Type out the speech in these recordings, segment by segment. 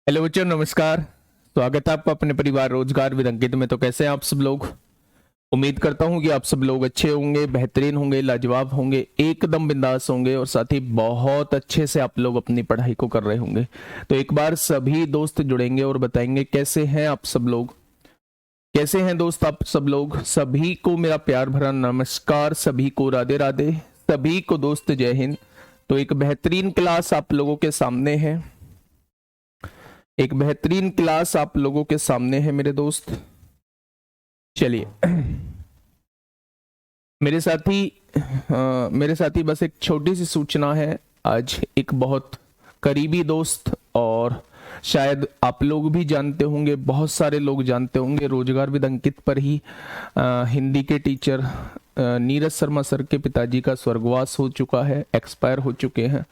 Hello बच्चों, नमस्कार। स्वागत है आपका अपने परिवार रोजगार विद अंकित में। तो कैसे हैं आप सब लोग? उम्मीद करता हूं कि आप सब लोग अच्छे होंगे, बेहतरीन होंगे, लाजवाब होंगे, एकदम बिंदास होंगे और साथ ही बहुत अच्छे से आप लोग अपनी पढ़ाई को कर रहे होंगे। तो एक बार सभी दोस्त जुड़ेंगे और बताएंगे कैसे हैं आप सब लोग। कैसे हैं दोस्त आप सब लोग? सभी को मेरा प्यार भरा नमस्कार, सभी को राधे राधे, सभी को दोस्त जय हिंद। तो एक बेहतरीन क्लास आप लोगों के सामने है, एक बेहतरीन क्लास आप लोगों के सामने है मेरे दोस्त। चलिए मेरे साथी बस एक छोटी सी सूचना है। आज एक बहुत करीबी दोस्त, और शायद आप लोग भी जानते होंगे, बहुत सारे लोग जानते होंगे, रोजगार विद अंकित पर ही हिंदी के टीचर नीरज शर्मा सर के पिताजी का स्वर्गवास हो चुका है, एक्सपायर हो चुके हैं।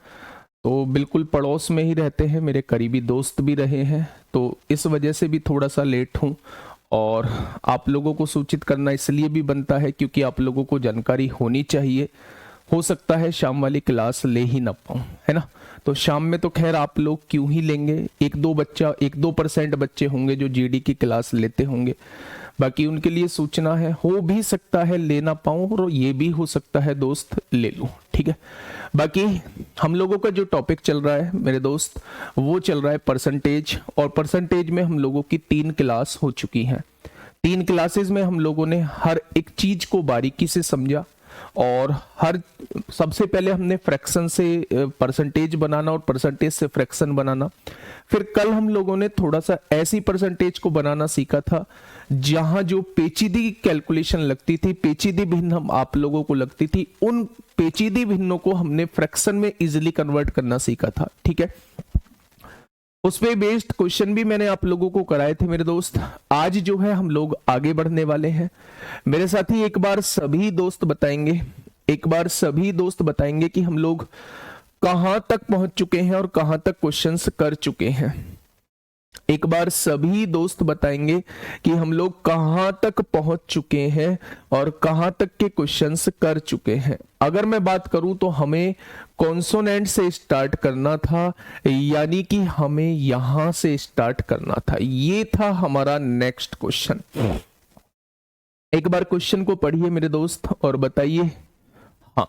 तो बिल्कुल पड़ोस में ही रहते हैं, मेरे करीबी दोस्त भी रहे हैं। तो इस वजह से भी थोड़ा सा लेट हूँ, और आप लोगों को सूचित करना इसलिए भी बनता है क्योंकि आप लोगों को जानकारी होनी चाहिए। हो सकता है शाम वाली क्लास ले ही ना पाऊँ, है ना। तो शाम में तो खैर आप लोग क्यों ही लेंगे, 1-2% बच्चे होंगे जो जीडी की क्लास लेते होंगे। बाकी उनके लिए सूचना है, हो भी सकता है ले ना पाऊँ और ये भी हो सकता है दोस्त ले लूँ, ठीक है। बाकी हम लोगों का जो टॉपिक चल रहा है मेरे दोस्त, वो चल रहा है परसेंटेज। और परसेंटेज में हम लोगों की 3 क्लास हो चुकी हैं। 3 क्लासेस में हम लोगों ने हर एक चीज को बारीकी से समझा। और सबसे पहले हमने फ्रैक्शन से परसेंटेज बनाना और परसेंटेज से फ्रैक्शन बनाना। फिर कल हम लोगों ने थोड़ा सा ऐसी परसेंटेज को बनाना सीखा था जहां जो पेचीदी कैलकुलेशन लगती थी, पेचीदी भिन्न हम आप लोगों को लगती थी, उन पेचीदी भिन्नों को हमने फ्रैक्शन में इजीली कन्वर्ट करना सीखा था, ठीक है। उस पे बेस्ड क्वेश्चन भी मैंने आप लोगों को कराए थे मेरे दोस्त। आज जो है हम लोग आगे बढ़ने वाले हैं मेरे साथी। एक बार सभी दोस्त बताएंगे कि हम लोग कहां तक पहुंच चुके हैं और कहां तक क्वेश्चंस कर चुके हैं। एक बार सभी दोस्त बताएंगे कि हम लोग कहां तक पहुंच चुके हैं और कहां तक के क्वेश्चंस कर चुके हैं। अगर मैं बात करूं तो हमें कॉन्सोनेंट से स्टार्ट करना था, यानी कि हमें यहां से स्टार्ट करना था। ये था हमारा नेक्स्ट क्वेश्चन। एक बार क्वेश्चन को पढ़िए मेरे दोस्त और बताइए। हाँ,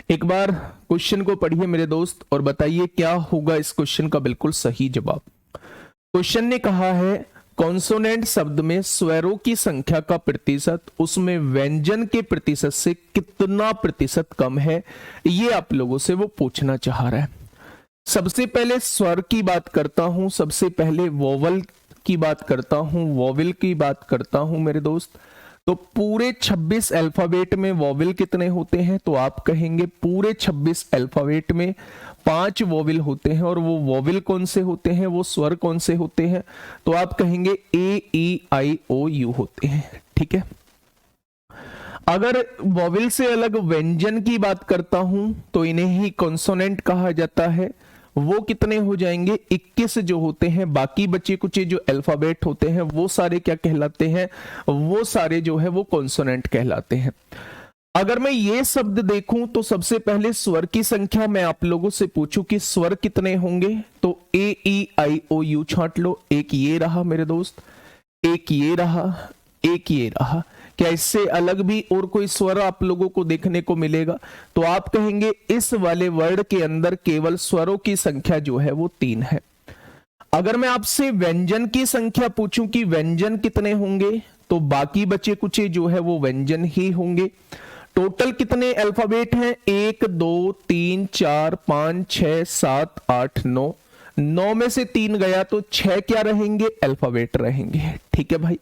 एक बार क्वेश्चन को पढ़िए मेरे दोस्त और बताइए क्या होगा इस क्वेश्चन का बिल्कुल सही जवाब। क्वेश्चन ने कहा है कॉन्सोनेंट शब्द में स्वरों की संख्या का प्रतिशत उसमें व्यंजन के प्रतिशत से कितना प्रतिशत कम है, ये आप लोगों से वो पूछना चाह रहा है। सबसे पहले स्वर की बात करता हूं, सबसे पहले वोवल की बात करता हूं, वोवल की बात करता हूं मेरे दोस्त। तो पूरे 26 अल्फाबेट में वोवेल कितने होते हैं? तो आप कहेंगे पूरे 26 अल्फाबेट में 5 वोवेल होते हैं। और वो वोवेल कौन से होते हैं, वो स्वर कौन से होते हैं? तो आप कहेंगे A-E-I-O-U होते हैं, ठीक है। अगर वोवेल से अलग व्यंजन की बात करता हूं तो इन्हें ही कॉन्सोनेंट कहा जाता है। वो कितने हो जाएंगे? 21 जो होते हैं। बाकी बचे कुछ जो अल्फाबेट होते हैं वो सारे क्या कहलाते हैं? वो सारे जो है वो कॉन्सोनेंट कहलाते हैं। अगर मैं ये शब्द देखूं तो सबसे पहले स्वर की संख्या मैं आप लोगों से पूछूं कि स्वर कितने होंगे, तो A-E-I-O-U छांट लो। एक ये रहा मेरे दोस्त, एक ये रहा, एक ये रहा। क्या इससे अलग भी और कोई स्वर आप लोगों को देखने को मिलेगा? तो आप कहेंगे इस वाले वर्ड के अंदर केवल स्वरों की संख्या जो है वो 3 है। अगर मैं आपसे व्यंजन की संख्या पूछूं कि व्यंजन कितने होंगे, तो बाकी बचे कुछ जो है वो व्यंजन ही होंगे। टोटल कितने अल्फाबेट हैं? 1 2 3 4 5 6 7 8 9। 9 में से 3 गया तो 6 क्या रहेंगे? अल्फाबेट रहेंगे, ठीक है भाई।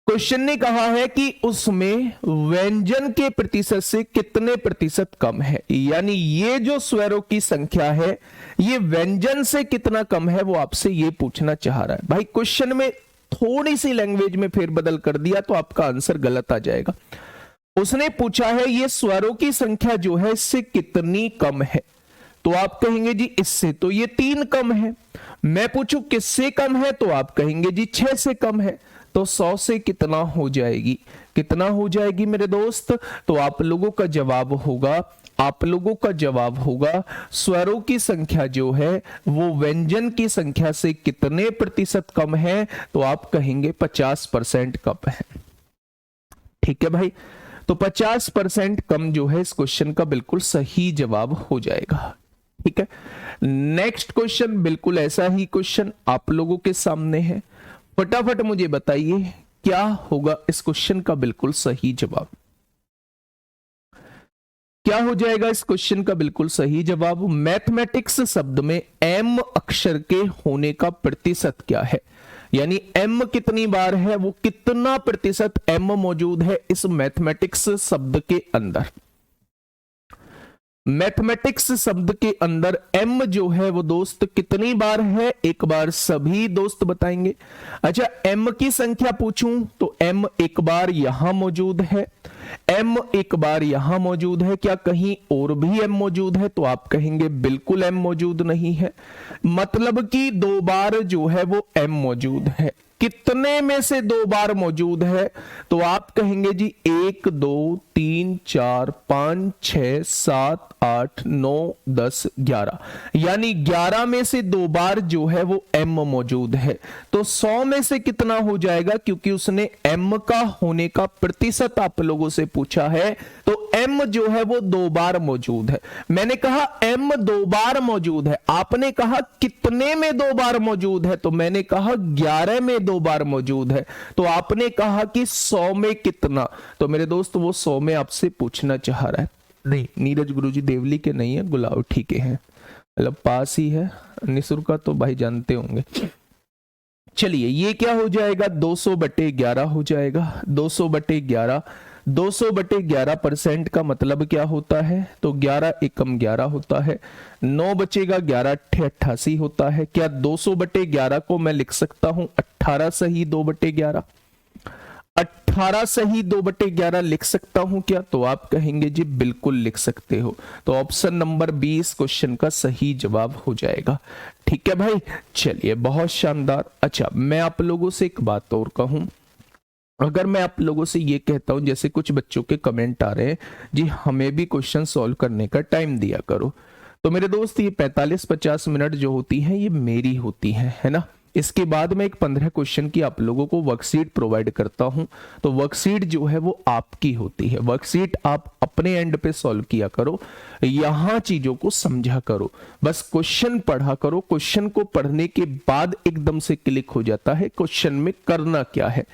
क्वेश्चन ने कहा है कि उसमें व्यंजन के प्रतिशत से कितने प्रतिशत कम है, यानी ये जो स्वरों की संख्या है ये व्यंजन से कितना कम है, वो आपसे ये पूछना चाह रहा है। भाई क्वेश्चन में थोड़ी सी लैंग्वेज में फेरबदल कर दिया तो आपका आंसर गलत आ जाएगा। उसने पूछा है ये स्वरों की संख्या जो है इससे कितनी कम है, तो आप कहेंगे जी इससे तो ये 3 कम है। मैं पूछूं किससे कम है, तो आप कहेंगे जी 6 से कम है। तो 100 से कितना हो जाएगी? कितना हो जाएगी मेरे दोस्त? तो आप लोगों का जवाब होगा आप लोगों का जवाब होगा स्वरों की संख्या जो है वो व्यंजन की संख्या से कितने प्रतिशत कम है, तो आप कहेंगे 50% कम है। ठीक है भाई, तो 50% कम जो है इस क्वेश्चन का बिल्कुल सही जवाब हो जाएगा। ठीक है, नेक्स्ट क्वेश्चन बिल्कुल ऐसा ही क्वेश्चन आप लोगों के सामने है। फटाफट मुझे बताइए क्या होगा इस क्वेश्चन का बिल्कुल सही जवाब। क्या हो जाएगा इस क्वेश्चन का बिल्कुल सही जवाब? मैथमेटिक्स शब्द में एम अक्षर के होने का प्रतिशत क्या है, यानी एम कितनी बार है, वो कितना प्रतिशत एम मौजूद है इस मैथमेटिक्स शब्द के अंदर। मैथमेटिक्स शब्द के अंदर m जो है वो दोस्त कितनी बार है, एक बार सभी दोस्त बताएंगे। अच्छा, m की संख्या पूछूं तो m एक बार यहां मौजूद है, m एक बार यहां मौजूद है, क्या कहीं और भी m मौजूद है, तो आप कहेंगे बिल्कुल m मौजूद नहीं है। मतलब कि 2 बार जो है वो m मौजूद है। कितने में से 2 बार मौजूद है, तो आप कहेंगे जी 1 2 3 4 5 6 7 8 9 10 11, यानी 11 में से 2 बार जो है वो m मौजूद है। तो 100 में से कितना हो जाएगा, क्योंकि उसने m का होने का प्रतिशत आप लोगों से पूछा है, तो m जो है वो 2 बार मौजूद है। मैंने कहा m 2 बार मौजूद है, आपने कहा कितने में 2 बार मौजूद है, तो मैंने कहा 11 में 2 बार मौजूद है। तो आपने कहा कि 100 में कितना, तो मेरे दोस्त वो 100 में आपसे पूछना चाह रहा है। नहीं, नीरज गुरुजी देवली के नहीं है, गुलावठी के हैं, मतलब पास ही है। निसुर का तो भाई जानते होंगे। चलिए, ये क्या हो जाएगा, 200/11 हो जाएगा। 200/11, 200/11% का मतलब क्या होता है, तो 11 एकम 11 होता है। 9 बचेगा, 11 88 होता है। क्या 200/11 को मैं लिख सकता हूं 18 सही 2/11? 18 सही 2/11 लिख सकता हूं क्या, तो आप कहेंगे जी बिल्कुल लिख सकते हो। तो ऑप्शन नंबर 20 क्वेश्चन का सही जवाब हो जाएगा। ठीक है भाई, चलिए बहुत शानदार। अच्छा, मैं आप लोगों से एक बात और कहूं, अगर मैं आप लोगों से ये कहता हूं, जैसे कुछ बच्चों के कमेंट आ रहे हैं जी हमें भी क्वेश्चन सॉल्व करने का टाइम दिया करो, तो मेरे दोस्त ये 45-50 मिनट जो होती हैं ये मेरी होती हैं, है ना। इसके बाद मैं एक 15 क्वेश्चन की आप लोगों को वर्कशीट प्रोवाइड करता हूं, तो वर्कशीट जो है वो आपकी होती है। वर्कशीट आप अपने एंड पे सॉल्व किया करो, यहां चीजों को समझा करो, बस क्वेश्चन पढ़ा करो। क्वेश्चन को पढ़ने के बाद एकदम से क्लिक हो जाता है क्वेश्चन में करना क्या है।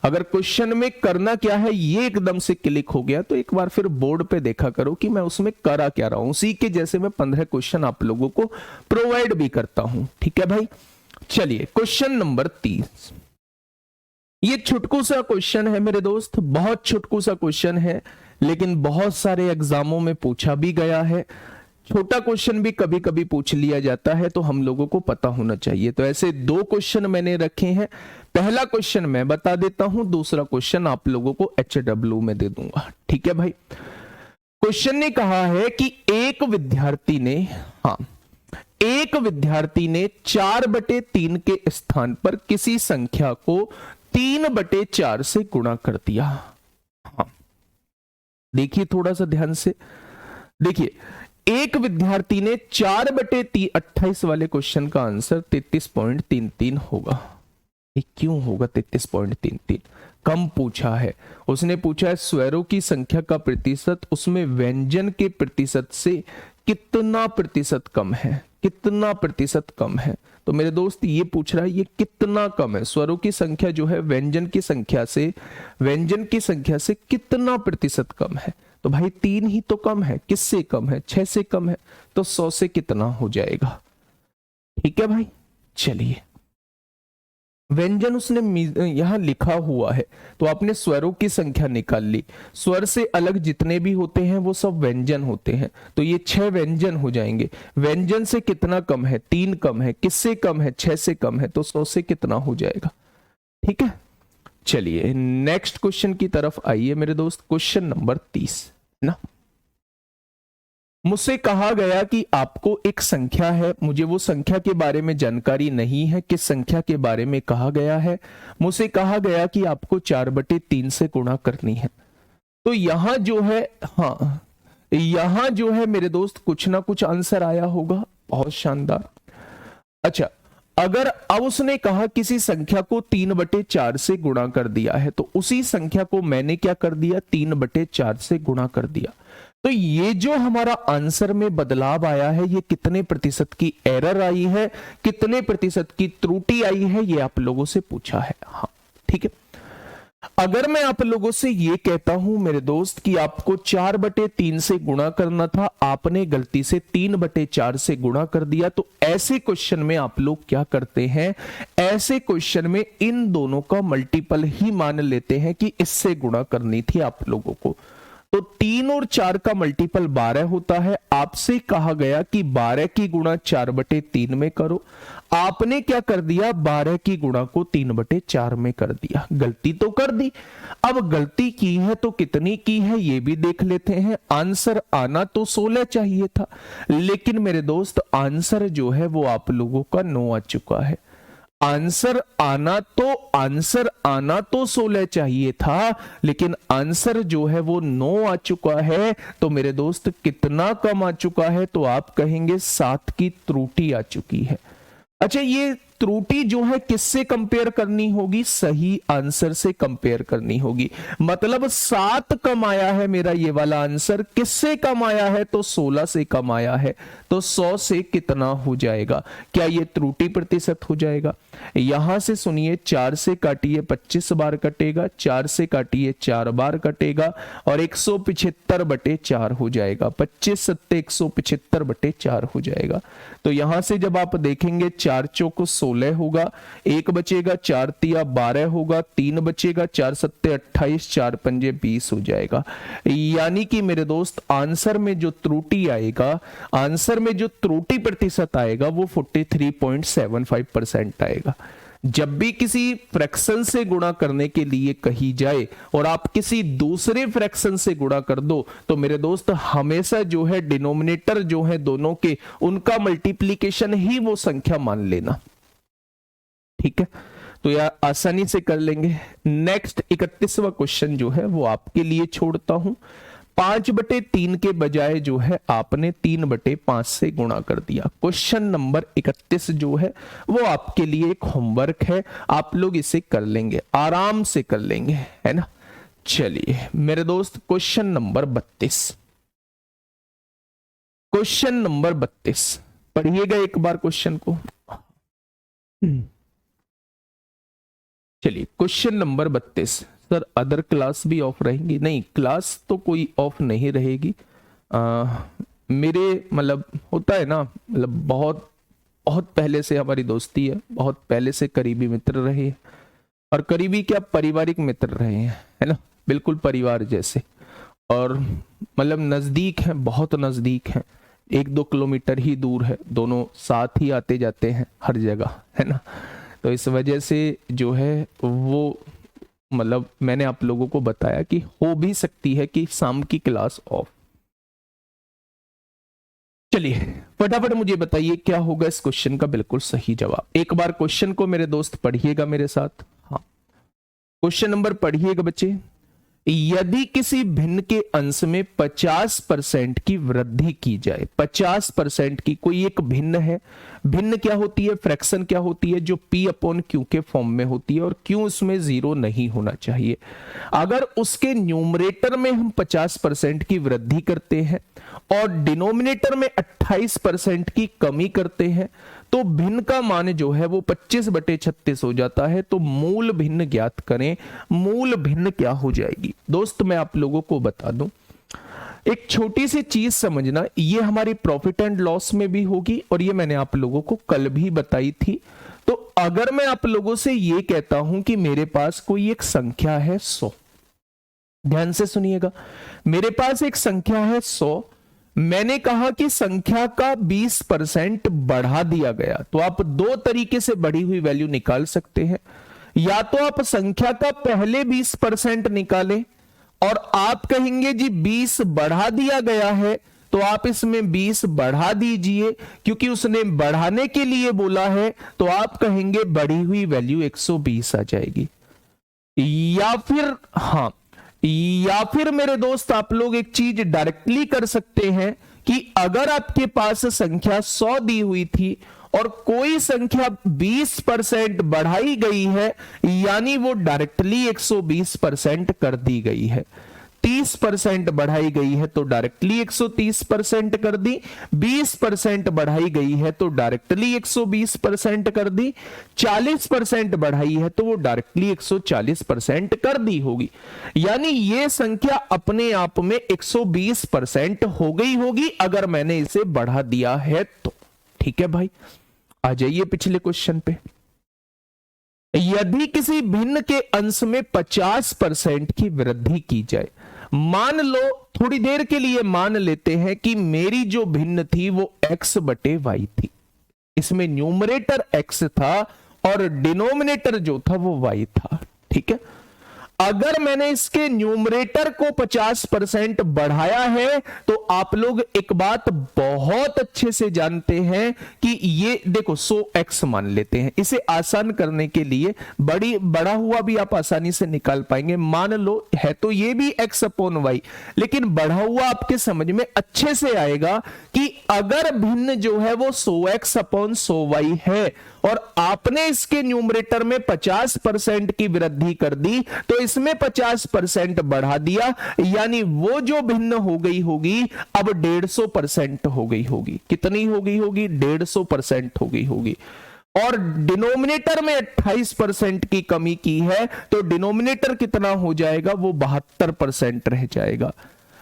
अगर क्वेश्चन में करना क्या है ये एकदम से क्लिक हो गया, तो एक बार फिर बोर्ड पे देखा करो कि मैं उसमें करा क्या रहा हूं। उसी के जैसे मैं 15 क्वेश्चन आप लोगों को प्रोवाइड भी करता हूं। ठीक है भाई, चलिए क्वेश्चन नंबर 30। ये छुटकू सा क्वेश्चन है मेरे दोस्त, बहुत छुटकू सा क्वेश्चन है, लेकिन बहुत सारे एग्जामों में पूछा भी गया है। छोटा क्वेश्चन भी कभी कभी पूछ लिया जाता है, तो हम लोगों को पता होना चाहिए। तो ऐसे 2 क्वेश्चन मैंने रखे हैं। पहला क्वेश्चन मैं बता देता हूं, दूसरा क्वेश्चन आप लोगों को HW में दे दूंगा। ठीक है भाई, क्वेश्चन ने कहा है कि एक विद्यार्थी ने 4/3 के स्थान पर किसी संख्या को 3/4 से गुणा कर दिया। हाँ, देखिए थोड़ा सा ध्यान से देखिए, एक विद्यार्थी ने 4/3, 28 वाले क्वेश्चन का आंसर 33.33 होगा। ये क्यों होगा 33.33? कम पूछा है, उसने पूछा है स्वरों की संख्या का प्रतिशत, उसमें व्यंजन के प्रतिशत से कितना प्रतिशत कम है, कितना प्रतिशत कम है। तो मेरे दोस्त ये पूछ रहा है ये कितना कम है, स्वरों की संख्या जो है व्यंजन की संख्या से कितना प्रतिशत कम है। तो भाई 3 ही तो कम है, किससे कम है, 6 से कम है, तो 100 से कितना हो जाएगा। ठीक है भाई, चलिए व्यंजन उसने यहां लिखा हुआ है, तो आपने स्वरों की संख्या निकाल ली। स्वर से अलग जितने भी होते हैं वो सब व्यंजन होते हैं, तो ये 6 व्यंजन हो जाएंगे। व्यंजन से कितना कम है, 3 कम है, किससे कम है, 6 से कम है, तो 100 से कितना हो जाएगा। ठीक है, चलिए नेक्स्ट क्वेश्चन की तरफ आइए मेरे दोस्त। क्वेश्चन नंबर 30 ना, मुझसे कहा गया कि आपको एक संख्या है, मुझे वो संख्या के बारे में जानकारी नहीं है, किस संख्या के बारे में कहा गया है। मुझसे कहा गया कि आपको 4/3 से गुणा करनी है। तो यहां जो है, हाँ यहां जो है मेरे दोस्त कुछ ना कुछ आंसर आया होगा। बहुत शानदार। अच्छा, अगर अब उसने कहा किसी संख्या को 3/4 से गुणा कर दिया है, तो उसी संख्या को मैंने क्या कर दिया, 3/4 से गुणा कर दिया। तो ये जो हमारा आंसर में बदलाव आया है, ये कितने प्रतिशत की एरर आई है, कितने प्रतिशत की त्रुटि आई है, ये आप लोगों से पूछा है। हाँ ठीक है। अगर मैं आप लोगों से ये कहता हूं मेरे दोस्त कि आपको 4/3 से गुणा करना था, आपने गलती से 3/4 से गुणा कर दिया, तो ऐसे क्वेश्चन में आप लोग क्या करते हैं, ऐसे क्वेश्चन में इन दोनों का मल्टीपल ही मान लेते हैं कि इससे गुणा करनी थी आप लोगों को। तो 3 और 4 का मल्टीपल 12 होता है। आपसे कहा गया कि 12 की गुणा 4/3 में करो, आपने क्या कर दिया, 12 की गुणा को 3/4 में कर दिया। गलती तो कर दी। अब गलती की है तो कितनी की है ये भी देख लेते हैं। आंसर आना तो 16 चाहिए था, लेकिन मेरे दोस्त आंसर जो है वो आप लोगों का 9 आ चुका है। आंसर आना तो 16 चाहिए था, लेकिन आंसर जो है वो 9 आ चुका है। तो मेरे दोस्त कितना कम आ चुका है, तो आप कहेंगे 7 की त्रुटि आ चुकी है। अच्छा, ये त्रुटि जो है किससे कंपेयर करनी होगी, सही आंसर से कंपेयर करनी होगी। मतलब 7 कम आया है मेरा ये वाला आंसर, किससे कम आया है, तो 16 से कम आया है। तो 100 से कितना हो जाएगा, क्या ये त्रुटि प्रतिशत हो जाएगा। यहां से सुनिए, 4 से काटिए 25 बार कटेगा, 4 से काटिए 4 बार कटेगा, और 175/4 हो जाएगा। 25 सत्ते 175/4 हो जाएगा। तो यहां से जब आप देखेंगे 4 चौक 16 होगा, 1 बचेगा, 4 तिया 12 होगा, 3 बचेगा, 4 सत्ते 28, 4 पंजे 20 हो जाएगा। यानी कि मेरे दोस्त आंसर में जो त्रुटि आएगा, आंसर में जो त्रुटि प्रतिशत आएगा वो 43.75% आएगा। जब भी किसी फ्रैक्शन से गुणा करने के लिए कही जाए और आप किसी दूसरे फ्रैक्शन से गुणा कर दो, तो मेरे दोस्त हमेशा जो है डिनोमिनेटर जो है दोनों के, उनका मल्टीप्लीकेशन ही वो संख्या मान लेना। ठीक है, तो यह आसानी से कर लेंगे। नेक्स्ट 31वां क्वेश्चन जो है वो आपके लिए छोड़ता हूं। 5/3 के बजाय जो है आपने 3/5 से गुणा कर दिया। क्वेश्चन नंबर 31 जो है वो आपके लिए एक होमवर्क है, आप लोग इसे कर लेंगे, आराम से कर लेंगे, है ना। चलिए मेरे दोस्त, क्वेश्चन नंबर 32, क्वेश्चन नंबर 32 पढ़िएगा एक बार क्वेश्चन को। चलिए question number 32। Sir other class भी ऑफ रहेंगी? नहीं, क्लास तो कोई ऑफ नहीं रहेगी। मेरे मतलब होता है ना, मतलब बहुत बहुत पहले से हमारी दोस्ती है, बहुत पहले से करीबी मित्र रहे हैं, और करीबी क्या पारिवारिक मित्र रहे हैं, है ना, बिल्कुल परिवार जैसे। और मतलब नजदीक हैं, बहुत नजदीक हैं, 1-2 किलोमीटर ही दूर है, दोनों साथ ही आते जाते हैं हर जगह, है ना। तो इस वजह से जो है वो मतलब मैंने आप लोगों को बताया कि हो भी सकती है कि शाम की क्लास ऑफ। चलिए फटाफट मुझे बताइए क्या होगा इस क्वेश्चन का बिल्कुल सही जवाब। एक बार क्वेश्चन को मेरे दोस्त पढ़िएगा मेरे साथ। हाँ, क्वेश्चन नंबर पढ़िएगा बच्चे। यदि किसी भिन्न के अंश में 50% की वृद्धि की जाए, 50% की, कोई एक भिन्न है, भिन्न क्या होती है, फ्रैक्शन क्या होती है, जो P/Q के फॉर्म में होती है, और Q उसमें 0 नहीं होना चाहिए। अगर उसके न्यूमरेटर में हम 50% की वृद्धि करते हैं और डिनोमिनेटर में 28% की कमी करते हैं, तो भिन्न का मान जो है वो 25/36 हो जाता है। तो मूल भिन्न ज्ञात करें। मूल भिन्न क्या हो जाएगी दोस्त, मैं आप लोगों को बता दूं, एक छोटी सी चीज समझना, ये हमारी प्रॉफिट एंड लॉस में भी होगी, और ये मैंने आप लोगों को कल भी बताई थी। तो अगर मैं आप लोगों से ये कहता हूं कि मेरे पास कोई एक संख्या है 100, ध्यान से सुनिएगा, मेरे पास एक संख्या है 100, मैंने कहा कि संख्या का 20% बढ़ा दिया गया, तो आप 2 तरीके से बढ़ी हुई वैल्यू निकाल सकते हैं। या तो आप संख्या का पहले 20% निकालें और आप कहेंगे जी 20 बढ़ा दिया गया है, तो आप इसमें 20 बढ़ा दीजिए, क्योंकि उसने बढ़ाने के लिए बोला है, तो आप कहेंगे बढ़ी हुई वैल्यू 120 आ जाएगी। या फिर हाँ, या फिर मेरे दोस्त आप लोग एक चीज डायरेक्टली कर सकते हैं कि अगर आपके पास संख्या 100 दी हुई थी और कोई संख्या 20% बढ़ाई गई है, यानी वो डायरेक्टली 120% कर दी गई है। 30% बढ़ाई गई है तो डायरेक्टली 130% कर दी, 20% बढ़ाई गई है तो डायरेक्टली 120% कर दी, 40% बढ़ाई है तो वो डायरेक्टली 140% कर दी होगी। यानी ये संख्या अपने आप में 120% हो गई होगी अगर मैंने इसे बढ़ा दिया है तो। ठीक है भाई, आ जाइए पिछले क्वेश्चन पे। यदि किसी भिन्न के अंश में 50% की वृद्धि की जाए, मान लो थोड़ी देर के लिए मान लेते हैं कि मेरी जो भिन्न थी वो x बटे वाई थी, इसमें न्यूमरेटर x था और डिनोमिनेटर जो था वो y था। ठीक है, अगर मैंने इसके न्यूमरेटर को 50% बढ़ाया है तो आप लोग एक बात बहुत अच्छे से जानते हैं कि ये देखो 100x मान लेते हैं, इसे आसान करने के लिए बड़ा हुआ भी आप आसानी से निकाल पाएंगे। मान लो है तो ये भी x अपॉन वाई, लेकिन बढ़ा हुआ आपके समझ में अच्छे से आएगा कि अगर भिन्न जो है वो 100x अपॉन 100y है और आपने इसके न्यूमरेटर में 50% की वृद्धि कर दी तो इसमें 50% बढ़ा दिया, यानी वो जो भिन्न हो गई होगी अब 150% हो गई होगी। कितनी हो गई होगी? 150% हो गई होगी। और डिनोमिनेटर में 28% की कमी की है तो डिनोमिनेटर कितना हो जाएगा? वो 72% रह जाएगा।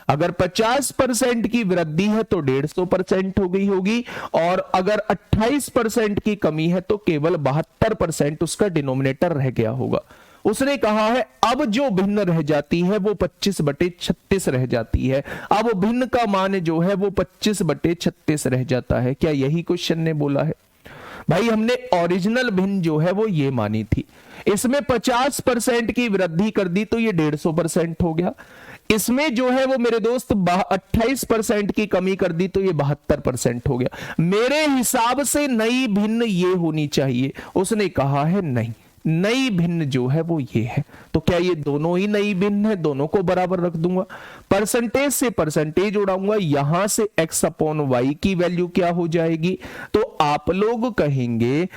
अगर 50% की वृद्धि है तो 150% हो गई होगी और अगर 28% की कमी है तो केवल 72% उसका डिनोमिनेटर रह गया होगा। उसने कहा है अब जो भिन्न रह जाती है वो 25/36 रह जाती है। अब भिन्न का मान जो है वो 25/36 रह जाता है। क्या यही क्वेश्चन ने बोला है? भाई हमने ओरिजिनल भिन्न जो है वो ये मानी थी, इसमें 50% की वृद्धि कर दी तो ये 150% हो गया। इसमें जो है वो मेरे दोस्त 28% की कमी कर दी तो ये 72% हो गया। मेरे हिसाब से नई भिन्न ये होनी चाहिए। उसने कहा है नहीं, नई भिन्न जो है वो ये है। तो क्या ये दोनों ही नई भिन्न है? दोनों को बराबर रख दूंगा, परसेंटेज से परसेंटेज उड़ाऊंगा, यहां से x अपॉन वाई की वैल्यू क्या हो जाएगी? तो आप लोग कहेंगे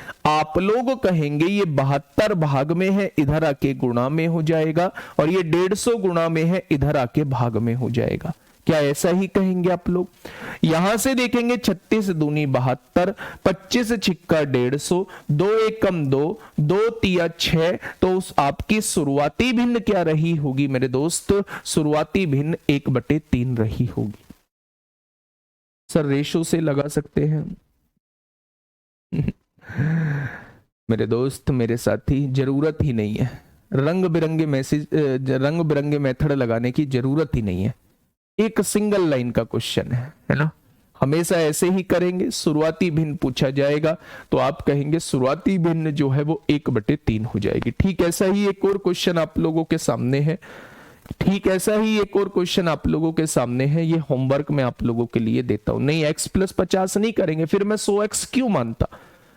ये 72 भाग में है, इधर आके गुणा में हो जाएगा, और ये 150 गुणा में है, इधर आके भाग में हो जाएगा। क्या ऐसा ही कहेंगे आप लोग? यहां से देखेंगे 36 दूनी 72, 25 छिक्का 150, 2 एकम 2, 2 तिया 6, तो उस आपकी शुरुआती भिन्न क्या रही होगी मेरे दोस्त? शुरुआती भिन्न 1/3 रही होगी। सर रेशो से लगा सकते हैं मेरे दोस्त, मेरे साथी, जरूरत ही नहीं है। रंग बिरंगे मेथड लगाने की जरूरत ही नहीं है। एक सिंगल लाइन का क्वेश्चन है ना। हमेशा ऐसे ही करेंगे, शुरुआती भिन्न पूछा जाएगा तो आप कहेंगे शुरुआती भिन्न जो है वो 1/3 हो जाएगी। ठीक ऐसा ही एक और क्वेश्चन आप लोगों के सामने है। ये होमवर्क में आप लोगों के लिए देता हूं। नहीं x + 50 नहीं करेंगे, फिर मैं 100x क्यों मानता?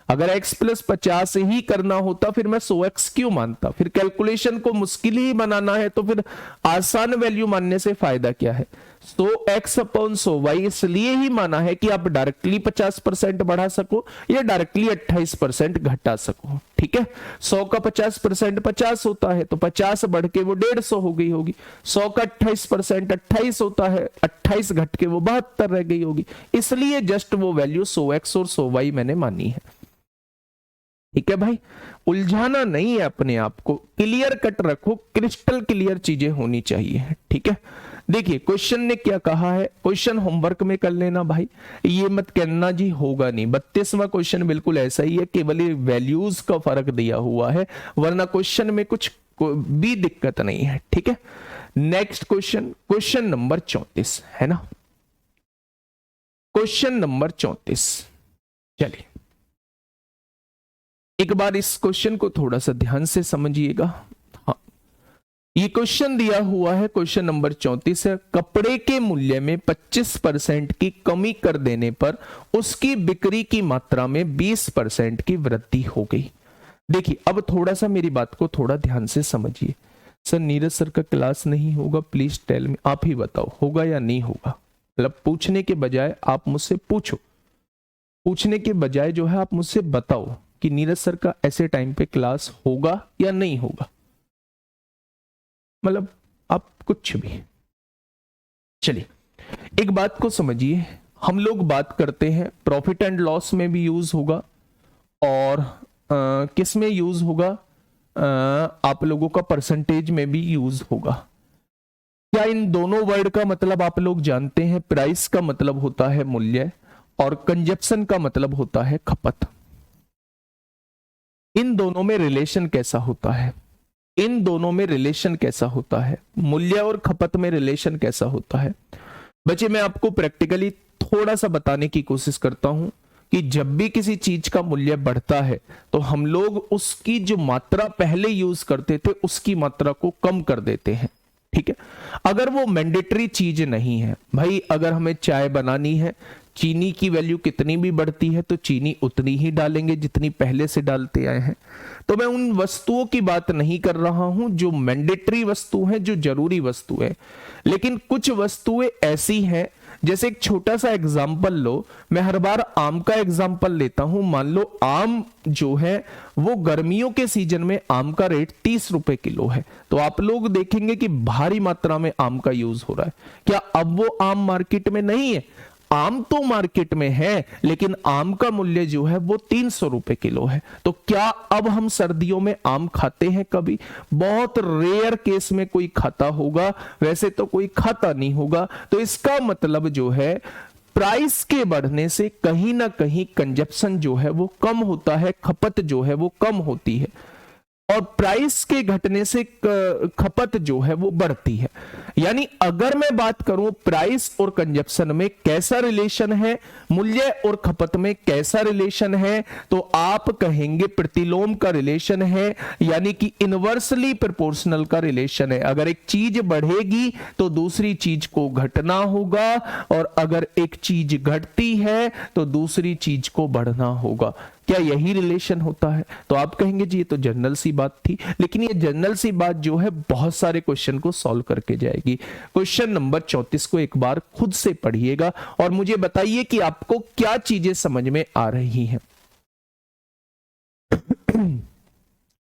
अगर x + 50 ही करना होता फिर मैं 100x क्यों मानता? फिर कैलकुलेशन को मुश्किल ही बनाना है तो फिर आसान वैल्यू मानने से फायदा क्या है? 100x अपॉन 100y इसलिए ही माना है कि आप डायरेक्टली 50% बढ़ा सको या डायरेक्टली 28% घटा सको। ठीक है, 100 का 50% 50 होता है तो 50 बढ़ के वो 150 हो गई होगी। 100 का 28% 28 होता है, 28 घट के वो 72 रह गई होगी। इसलिए जस्ट वो वैल्यू 100x और 100y मैंने मानी है। ठीक है भाई, उलझाना नहीं है अपने आप को, क्लियर कट रखो, क्रिस्टल क्लियर चीजें होनी चाहिए। ठीक है, देखिए क्वेश्चन ने क्या कहा है, क्वेश्चन होमवर्क में कर लेना भाई, ये मत कहना जी होगा नहीं। 32वां क्वेश्चन बिल्कुल ऐसा ही है, केवल ये वैल्यूज का फर्क दिया हुआ है, वरना क्वेश्चन में कुछ भी दिक्कत नहीं है। ठीक है, नेक्स्ट क्वेश्चन नंबर 34 है ना। क्वेश्चन नंबर 34, चलिए एक बार इस क्वेश्चन को थोड़ा सा ध्यान से समझिएगा। हाँ, ये क्वेश्चन दिया हुआ है, क्वेश्चन नंबर 34 है। कपड़े के मूल्य में 25% की कमी कर देने पर उसकी बिक्री की मात्रा में 20% की वृद्धि हो गई। देखिए अब थोड़ा सा मेरी बात को थोड़ा ध्यान से समझिए। सर नीरज सर का क्लास नहीं होगा, प्लीज टेल मी। आप ही बताओ होगा या नहीं होगा। मतलब पूछने के बजाय आप मुझसे पूछो, पूछने के बजाय जो है आप मुझसे बताओ कि नीरज सर का ऐसे टाइम पे क्लास होगा या नहीं होगा। मतलब आप कुछ भी। चलिए एक बात को समझिए, हम लोग बात करते हैं प्रॉफिट एंड लॉस में भी यूज होगा और किस में यूज होगा, आप लोगों का परसेंटेज में भी यूज होगा। क्या इन दोनों वर्ड का मतलब आप लोग जानते हैं? प्राइस का मतलब होता है मूल्य और कंजप्शन का मतलब होता है खपत। इन दोनों में रिलेशन कैसा होता है? इन दोनों में रिलेशन कैसा होता है? मूल्य और खपत में रिलेशन कैसा होता है? बच्चे मैं आपको प्रैक्टिकली थोड़ा सा बताने की कोशिश करता हूं कि जब भी किसी चीज का मूल्य बढ़ता है तो हम लोग उसकी जो मात्रा पहले यूज करते थे उसकी मात्रा को कम कर देते हैं। ठीक है, अगर वो मैंडेटरी चीज नहीं है भाई, अगर हमें चाय बनानी है, चीनी की वैल्यू कितनी भी बढ़ती है तो चीनी उतनी ही डालेंगे जितनी पहले से डालते आए हैं। तो मैं उन वस्तुओं की बात नहीं कर रहा हूं जो मैंडेटरी वस्तु है, जो जरूरी वस्तु है। लेकिन कुछ वस्तुएं ऐसी हैं, जैसे एक छोटा सा एग्जाम्पल लो, मैं हर बार आम का एग्जाम्पल लेता हूं। मान लो आम जो है वो गर्मियों के सीजन में आम का रेट 30 रुपए किलो है, तो आप लोग देखेंगे कि भारी मात्रा में आम का यूज हो रहा है। क्या अब वो आम मार्केट में नहीं है? आम तो मार्केट में है लेकिन आम का मूल्य जो है वो 300 रुपए किलो है। तो क्या अब हम सर्दियों में आम खाते हैं? कभी बहुत रेयर केस में कोई खाता होगा, वैसे तो कोई खाता नहीं होगा। तो इसका मतलब जो है प्राइस के बढ़ने से कहीं ना कहीं कंजप्शन जो है वो कम होता है, खपत जो है वो कम होती है और प्राइस के घटने से खपत जो है वो बढ़ती है। यानी अगर मैं बात करूं प्राइस और कंजप्शन में कैसा रिलेशन है, मूल्य और खपत में कैसा रिलेशन है, तो आप कहेंगे प्रतिलोम का रिलेशन है, यानी कि इनवर्सली प्रोपोर्शनल का रिलेशन है। अगर एक चीज बढ़ेगी तो दूसरी चीज को घटना होगा और अगर एक चीज घटती है तो दूसरी चीज को बढ़ना होगा। क्या यही रिलेशन होता है? तो आप कहेंगे जी ये तो जनरल सी बात थी, लेकिन ये जनरल सी बात जो है बहुत सारे क्वेश्चन को सॉल्व करके जाएगी। क्वेश्चन नंबर 34 को एक बार खुद से पढ़िएगा और मुझे बताइए कि आपको क्या चीजें समझ में आ रही हैं।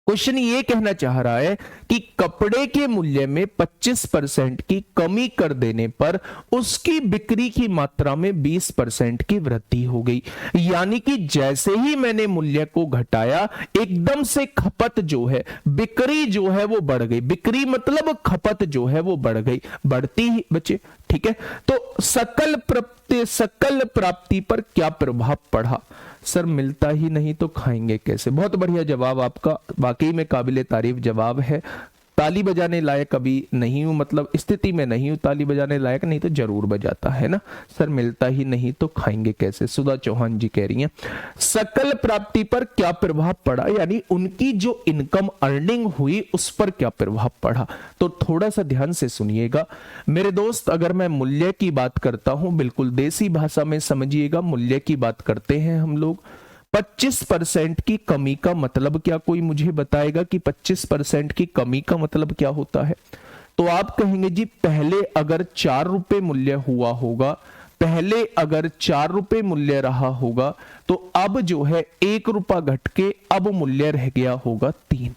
क्वेश्चन ये कहना चाह रहा है कि कपड़े के मूल्य में 25% की कमी कर देने पर उसकी बिक्री की मात्रा में 20% की वृद्धि हो गई। यानी कि जैसे ही मैंने मूल्य को घटाया एकदम से खपत जो है, बिक्री जो है वो बढ़ गई। बिक्री मतलब खपत जो है वो बढ़ गई, बढ़ती ही बच्चे। ठीक है, तो सकल प्राप्ति पर क्या प्रभाव पड़ा? सर मिलता ही नहीं तो खाएंगे कैसे? बहुत बढ़िया जवाब आपका, वाकई में काबिले तारीफ जवाब है। ताली बजाने लायक अभी नहीं हूं, मतलब स्थिति में नहीं हूं ताली बजाने लायक, नहीं तो जरूर बजाता है ना। सर मिलता ही नहीं तो खाएंगे कैसे? सुधा चौहान जी कह रही हैं सकल प्राप्ति पर क्या प्रभाव पड़ा, यानी उनकी जो इनकम अर्निंग हुई उस पर क्या प्रभाव पड़ा। तो थोड़ा सा ध्यान से सुनिएगा मेरे दोस्त। अगर मैं मूल्य की बात करता हूं, बिल्कुल देसी भाषा में समझिएगा, मूल्य की बात करते हैं हम लोग। 25% की कमी का मतलब क्या? कोई मुझे बताएगा कि 25% की कमी का मतलब क्या होता है? तो आप कहेंगे जी पहले अगर 4 रुपए मूल्य हुआ होगा, पहले अगर 4 रुपए मूल्य रहा होगा तो अब जो है 1 रुपया घट के अब मूल्य रह गया होगा 3।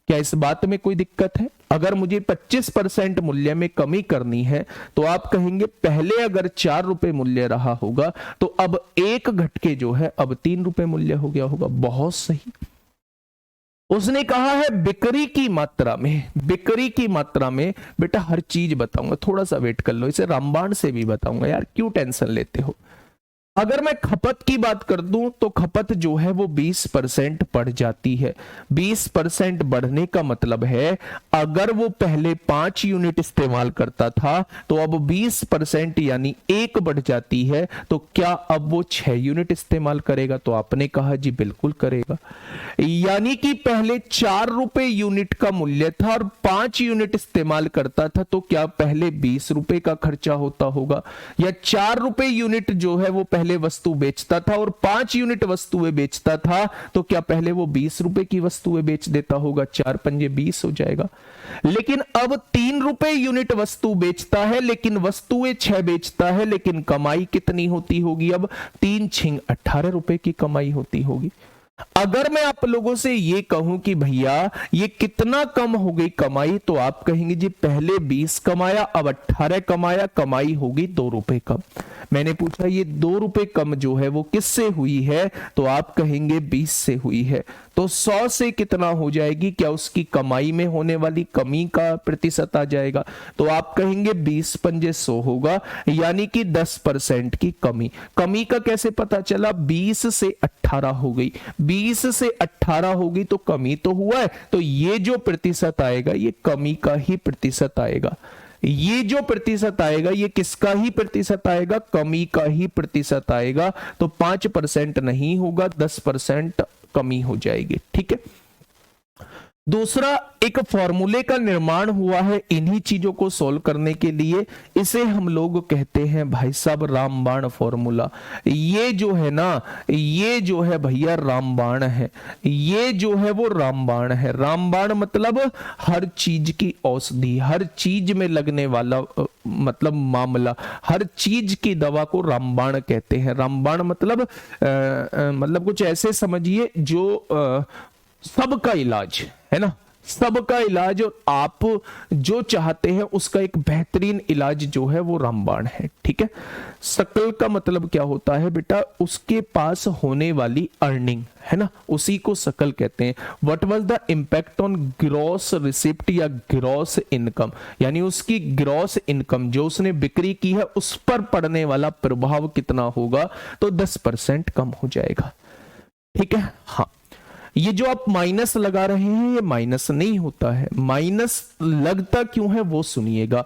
क्या इस बात में कोई दिक्कत है? अगर मुझे 25% मूल्य में कमी करनी है तो आप कहेंगे पहले अगर 4 रुपए मूल्य रहा होगा तो अब 1 घट के जो है अब 3 रुपए मूल्य हो गया होगा। बहुत सही। उसने कहा है बिक्री की मात्रा में, बिक्री की मात्रा में बेटा हर चीज बताऊंगा, थोड़ा सा वेट कर लो, इसे रामबाण से भी बताऊंगा यार, क्यों टेंशन लेते हो। अगर मैं खपत की बात कर दूं तो खपत जो है वो 20% बढ़ जाती है। 20% बढ़ने का मतलब है अगर वो पहले 5 यूनिट इस्तेमाल करता था तो अब 20% यानी 1 बढ़ जाती है, तो क्या अब वो 6 यूनिट इस्तेमाल करेगा? तो आपने कहा जी बिल्कुल करेगा। यानी कि पहले 4 रुपए यूनिट का मूल्य था और 5 यूनिट इस्तेमाल करता था, तो क्या पहले 20 रुपए का खर्चा होता होगा? या 4 रुपए यूनिट जो है वो पहले वस्तु बेचता था और 5 यूनिट वस्तुएं बेचता था, तो क्या पहले वो 20 रुपए की वस्तुएं बेच देता होगा? 4 पंजे 20 हो जाएगा। लेकिन अब 3 रुपए यूनिट वस्तु बेचता है, लेकिन वस्तुएं 6 बेचता है, लेकिन कमाई कितनी होती होगी? अब 3 छिंग 18 रुपए की कमाई होती होगी। अगर मैं आप लोगों से ये कहूं कि भैया ये कितना कम हो गई कमाई, तो आप कहेंगे जी पहले 20 कमाया, अब 18 कमाया, कमाई होगी 2 रुपए कम। मैंने पूछा ये 2 रुपए कम जो है वो किससे हुई है? तो आप कहेंगे 20 से हुई है। तो 100 से कितना हो जाएगी? क्या उसकी कमाई में होने वाली कमी का प्रतिशत आ जाएगा? तो आप कहेंगे 20 पंजे 100 होगा, यानी कि 10% की कमी। कमी का कैसे पता चला? 20 से 18 हो गई, 20 से 18 होगी तो कमी तो हुआ है, तो ये जो प्रतिशत आएगा ये कमी का ही प्रतिशत आएगा। ये जो प्रतिशत आएगा ये किसका ही प्रतिशत आएगा? कमी का ही प्रतिशत आएगा। तो 5% नहीं होगा, 10% कमी हो जाएगी। ठीक है। दूसरा, एक फॉर्मूले का निर्माण हुआ है इन्हीं चीजों को सॉल्व करने के लिए। इसे हम लोग कहते हैं भाई साहब रामबाण फॉर्मूला। ये जो है ना, ये जो है भैया रामबाण है, ये जो है वो रामबाण है। रामबाण मतलब हर चीज की औषधि, हर चीज में लगने वाला मतलब मामला, हर चीज की दवा को रामबाण कहते हैं। रामबाण मतलब कुछ ऐसे समझिए जो सबका इलाज है ना, सबका इलाज, और आप जो चाहते हैं उसका एक बेहतरीन इलाज जो है वो रामबाण है। ठीक है। सकल का मतलब क्या होता है बेटा? उसके पास होने वाली अर्निंग है ना, उसी को सकल कहते हैं। What was the impact on gross receipt या ग्रॉस इनकम, यानी उसकी ग्रॉस इनकम जो उसने बिक्री की है उस पर पड़ने वाला प्रभाव कितना होगा? तो 10% कम हो जाएगा। ठीक है। हाँ, ये जो आप माइनस लगा रहे हैं ये माइनस नहीं होता है। माइनस लगता क्यों है वो सुनिएगा।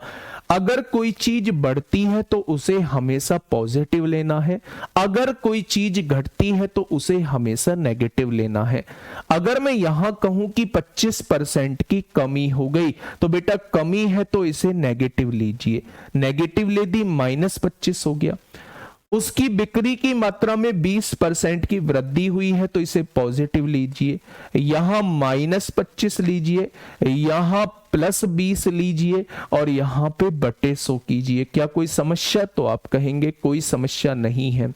अगर कोई चीज बढ़ती है तो उसे हमेशा पॉजिटिव लेना है, अगर कोई चीज घटती है तो उसे हमेशा नेगेटिव लेना है। अगर मैं यहां कहूं कि 25% की कमी हो गई, तो बेटा कमी है तो इसे नेगेटिव लीजिए। नेगेटिव ले दी, -25 हो गया। उसकी बिक्री की मात्रा में 20% की वृद्धि हुई है तो इसे पॉजिटिव लीजिए। यहां -25 लीजिए, यहां +20 लीजिए और यहां पे बटे 100 कीजिए। क्या कोई समस्या? तो आप कहेंगे कोई समस्या नहीं है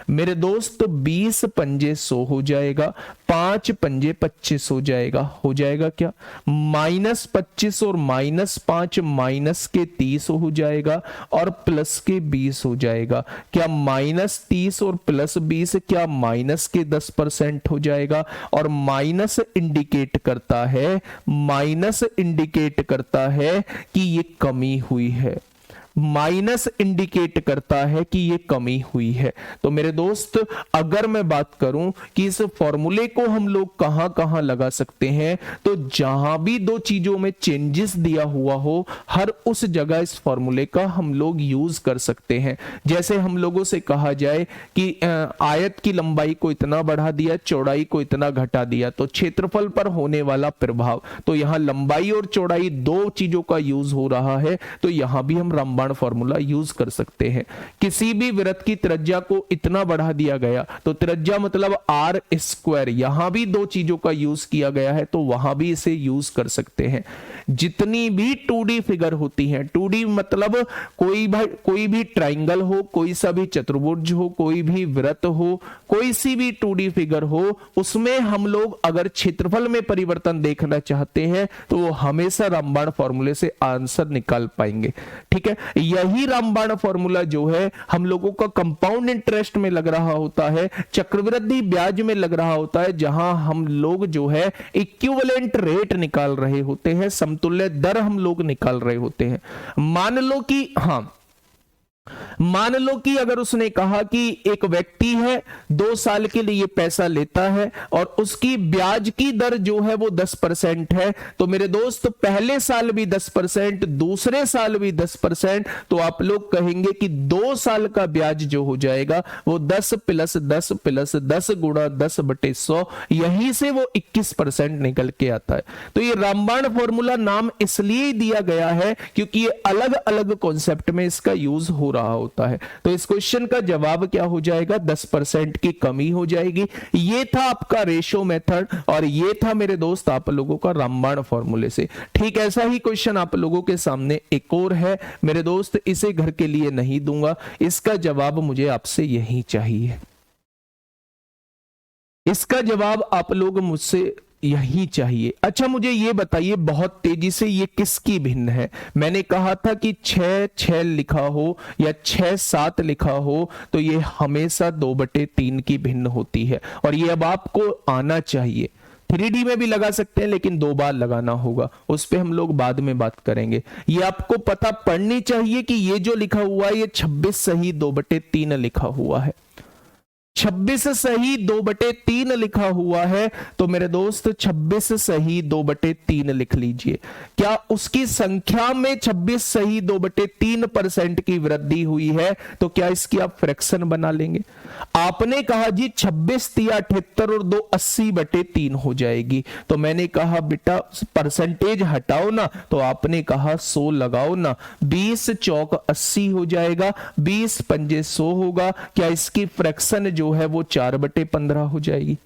मेरे दोस्त। 20 पंजे 100 हो जाएगा, 5 पंजे 25 हो जाएगा। हो जाएगा क्या? -25 और -5 माइनस के 30 हो जाएगा और प्लस के 20 हो जाएगा। क्या -30 और +20 क्या माइनस के 10% हो जाएगा? और माइनस इंडिकेट करता है, माइनस इंडिकेट करता है कि ये कमी हुई है, माइनस इंडिकेट करता है कि ये कमी हुई है। तो मेरे दोस्त अगर मैं बात करूं कि इस फॉर्मूले को हम लोग कहां कहां लगा सकते हैं, तो जहां भी दो चीजों में चेंजेस दिया हुआ हो हर उस जगह इस फॉर्मूले का हम लोग यूज कर सकते हैं। जैसे हम लोगों से कहा जाए कि आयत की लंबाई को इतना बढ़ा दिया, चौड़ाई को इतना घटा दिया, तो क्षेत्रफल पर होने वाला प्रभाव, तो यहां लंबाई और चौड़ाई दो चीजों का यूज हो रहा है, तो यहां भी हम रामबाण फॉर्मूला यूज कर सकते हैं। किसी भी वृत्त की त्रिज्या को इतना बढ़ा दिया गया, तो त्रिज्या मतलब r², यहां भी दो चीजों का यूज किया गया है तो वहां भी इसे यूज कर सकते हैं। जितनी भी 2D फिगर होती हैं, 2D मतलब कोई भी ट्राइंगल हो, कोई सा भी चतुर्भुज हो, कोई भी वृत्त हो, कोई सी भी 2D फिगर हो, उसमें हम लोग अगर क्षेत्रफल में परिवर्तन देखना चाहते हैं तो वो हमेशा रामबाण फॉर्मूले से आंसर निकाल पाएंगे। ठीक है। यही रामबाण फॉर्मूला जो है हम लोगों का कंपाउंड इंटरेस्ट में लग रहा होता है, चक्रवृद्धि ब्याज में लग रहा होता है, जहां हम लोग जो है इक्विवेलेंट रेट निकाल रहे होते हैं, समतुल्य दर हम लोग निकाल रहे होते हैं। मान लो कि अगर उसने कहा कि एक व्यक्ति है 2 साल के लिए पैसा लेता है और उसकी ब्याज की दर जो है वो 10% है, तो मेरे दोस्त पहले साल भी 10%, दूसरे साल भी 10%, तो आप लोग कहेंगे कि 2 साल का ब्याज जो हो जाएगा वो 10 + 10 + 10 गुणा 10/100, यहीं से वो 21% निकल के आता है। तो ये रामबाण फॉर्मूला नाम इसलिए दिया गया है क्योंकि ये अलग अलग कॉन्सेप्ट में इसका यूज हो रहा होता है। तो इस क्वेश्चन का जवाब क्या हो जाएगा, 10% की कमी हो जाएगी। ये था आपका रेशो मेथड और ये था मेरे दोस्त आप लोगों का रामबाण फॉर्मूले से। ठीक ऐसा ही क्वेश्चन आप लोगों के सामने एक और है मेरे दोस्त, इसे घर के लिए नहीं दूंगा, इसका जवाब मुझे आपसे यही चाहिए। इसका जवाब आप लोग मुझसे यही चाहिए। अच्छा मुझे ये बताइए बहुत तेजी से, ये किसकी भिन्न है? मैंने कहा था कि 6 लिखा हो या 6-7 लिखा हो तो ये हमेशा 2/3 की भिन्न होती है, और ये अब आपको आना चाहिए। 3D में भी लगा सकते हैं लेकिन 2 बार लगाना होगा, उस पे हम लोग बाद में बात करेंगे। ये आपको पता पड़नी चाहिए कि ये जो लिखा हुआ है ये 26 सही 2/3 लिखा हुआ है। 26 सही 2/3 लिखा हुआ है, तो मेरे दोस्त 26 सही 2/3 लिख लीजिए। क्या उसकी संख्या में 26 सही 2/3% की वृद्धि हुई है तो क्या इसकी आप फ्रैक्शन बना लेंगे? आपने कहा जी 26 तिया 78 और 2 80/3 हो जाएगी, तो मैंने कहा बेटा परसेंटेज हटाओ ना, तो आपने कहा 100 लगाओ ना। 20 चौक 80 हो जाएगा, 20 पंजे 100 होगा। क्या इसकी फ्रैक्शन जो है वो 4/15 हो जाएगी?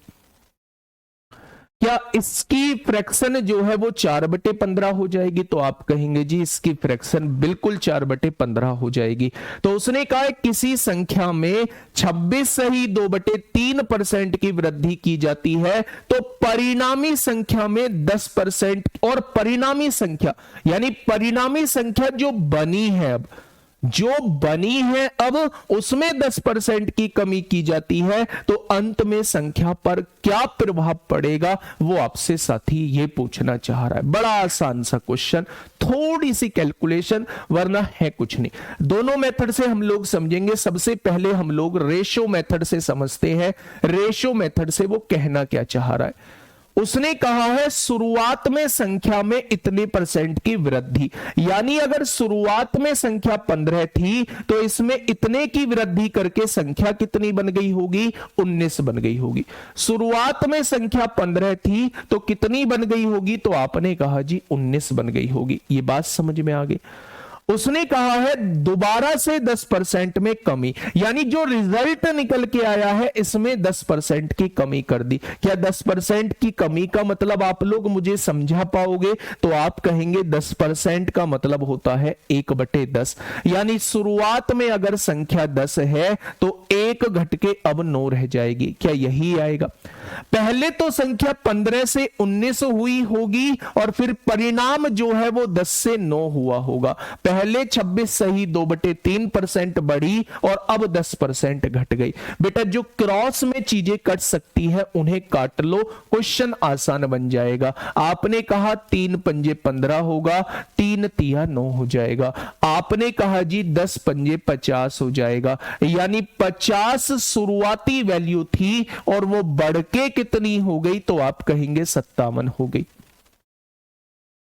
क्या इसकी फ्रैक्शन जो है वो 4/15 हो जाएगी? तो आप कहेंगे जी इसकी फ्रैक्शन बिल्कुल 4/15 हो जाएगी। तो उसने कहा किसी संख्या में 26 सही 2/3% की वृद्धि की जाती है तो परिणामी संख्या में 10%, और परिणामी संख्या यानी परिणामी संख्या जो बनी है, अब जो बनी है अब उसमें 10% की कमी की जाती है, तो अंत में संख्या पर क्या प्रभाव पड़ेगा वो आपसे साथी ये पूछना चाह रहा है। बड़ा आसान सा क्वेश्चन, थोड़ी सी कैलकुलेशन, वरना है कुछ नहीं। दोनों मेथड से हम लोग समझेंगे। सबसे पहले हम लोग रेशो मेथड से समझते हैं। रेशो मेथड से वो कहना क्या चाह रहा है? उसने कहा है शुरुआत में संख्या में इतने % की वृद्धि, यानी अगर शुरुआत में संख्या 15 थी तो इसमें इतने की वृद्धि करके संख्या कितनी बन गई होगी? 19 बन गई होगी। शुरुआत में संख्या 15 थी तो कितनी बन गई होगी? तो आपने कहा जी 19 बन गई होगी। ये बात समझ में आ गई। उसने कहा है दोबारा से 10% में कमी, यानी जो रिजल्ट निकल के आया है इसमें 10% की कमी कर दी। क्या 10% की कमी का मतलब आप लोग मुझे समझा पाओगे? तो आप कहेंगे 10% का मतलब होता है 1/10, यानी शुरुआत में अगर संख्या 10 है तो 1 घट के अब 9 रह जाएगी। क्या यही आएगा? पहले तो संख्या 15 से 19 हुई होगी और फिर परिणाम जो है वो 10 से 9 हुआ होगा। पहले 26 सही 2/3% बढ़ी और अब 10% घट गई। बेटा जो क्रॉस में चीजें कट सकती हैं उन्हें काट लो, क्वेश्चन आसान बन जाएगा। आपने कहा 3 पंजे 15 होगा, 3 तिया 9 हो जाएगा। आपने कहा जी 10 पंजे 50 हो जाएगा, यानी 50 शुरुआती वैल्यू थी और वो बढ़ के कितनी हो गई? तो आप कहेंगे 57 हो गई।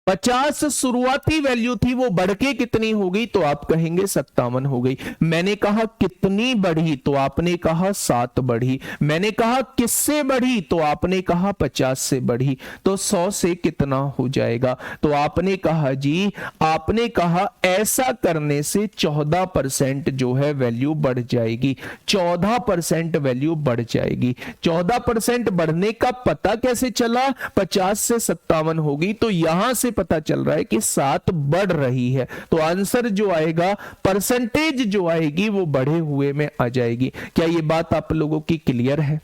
50 शुरुआती वैल्यू थी, वो बढ़ के कितनी हो गई? तो आप कहेंगे 57 हो गई। मैंने कहा कितनी बढ़ी? तो आपने कहा 7 बढ़ी। मैंने कहा किससे बढ़ी? तो आपने कहा 50 से बढ़ी। तो 100 से कितना हो जाएगा? तो आपने कहा जी, आपने कहा ऐसा करने से 14% जो है वैल्यू बढ़ जाएगी। 14% वैल्यू बढ़ जाएगी। 14% बढ़ने का पता कैसे चला? 50 से 57 होगी, तो यहां से पता चल रहा है कि 7 बढ़ रही है। तो आंसर जो आएगा, परसेंटेज जो आएगी वो बढ़े हुए में आ जाएगी। क्या ये बात आप लोगों की क्लियर है?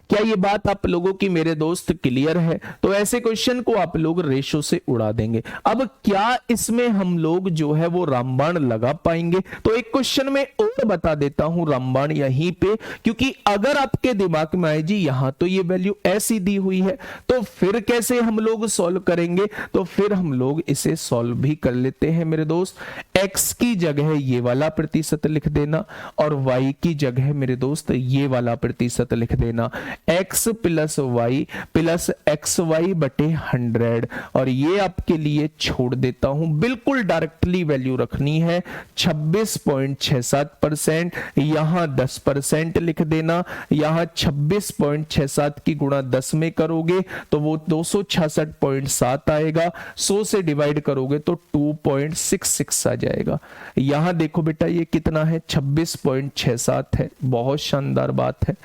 क्या ये बात आप लोगों की मेरे दोस्त क्लियर है? तो ऐसे क्वेश्चन को आप लोग रेशो से उड़ा देंगे। अब क्या इसमें हम लोग जो है वो रामबाण लगा पाएंगे? तो एक क्वेश्चन में और बता देता हूं रामबाण यहीं पे, क्योंकि अगर आपके दिमाग में आए जी यहां तो ये वैल्यू ऐसी दी हुई है तो फिर कैसे हम लोग सॉल्व करेंगे? तो फिर हम लोग इसे सॉल्व भी कर लेते हैं मेरे दोस्त। x की जगह ये वाला प्रतिशत लिख देना और y की जगह मेरे दोस्त ये वाला प्रतिशत लिख देना। x plus y plus x y बटे 100, और ये आपके लिए छोड़ देता हूं, बिल्कुल डायरेक्टली वैल्यू रखनी है 26.67%, यहां 10% लिख देना, यहां 26.67 की गुणा 10 में करोगे तो वो 266.7 आएगा, 100 से डिवाइड करोगे तो 2.66 आ जाएगा। यहां देखो बेटा ये कितना है, 26.67 है, बहुत शानदार बात है।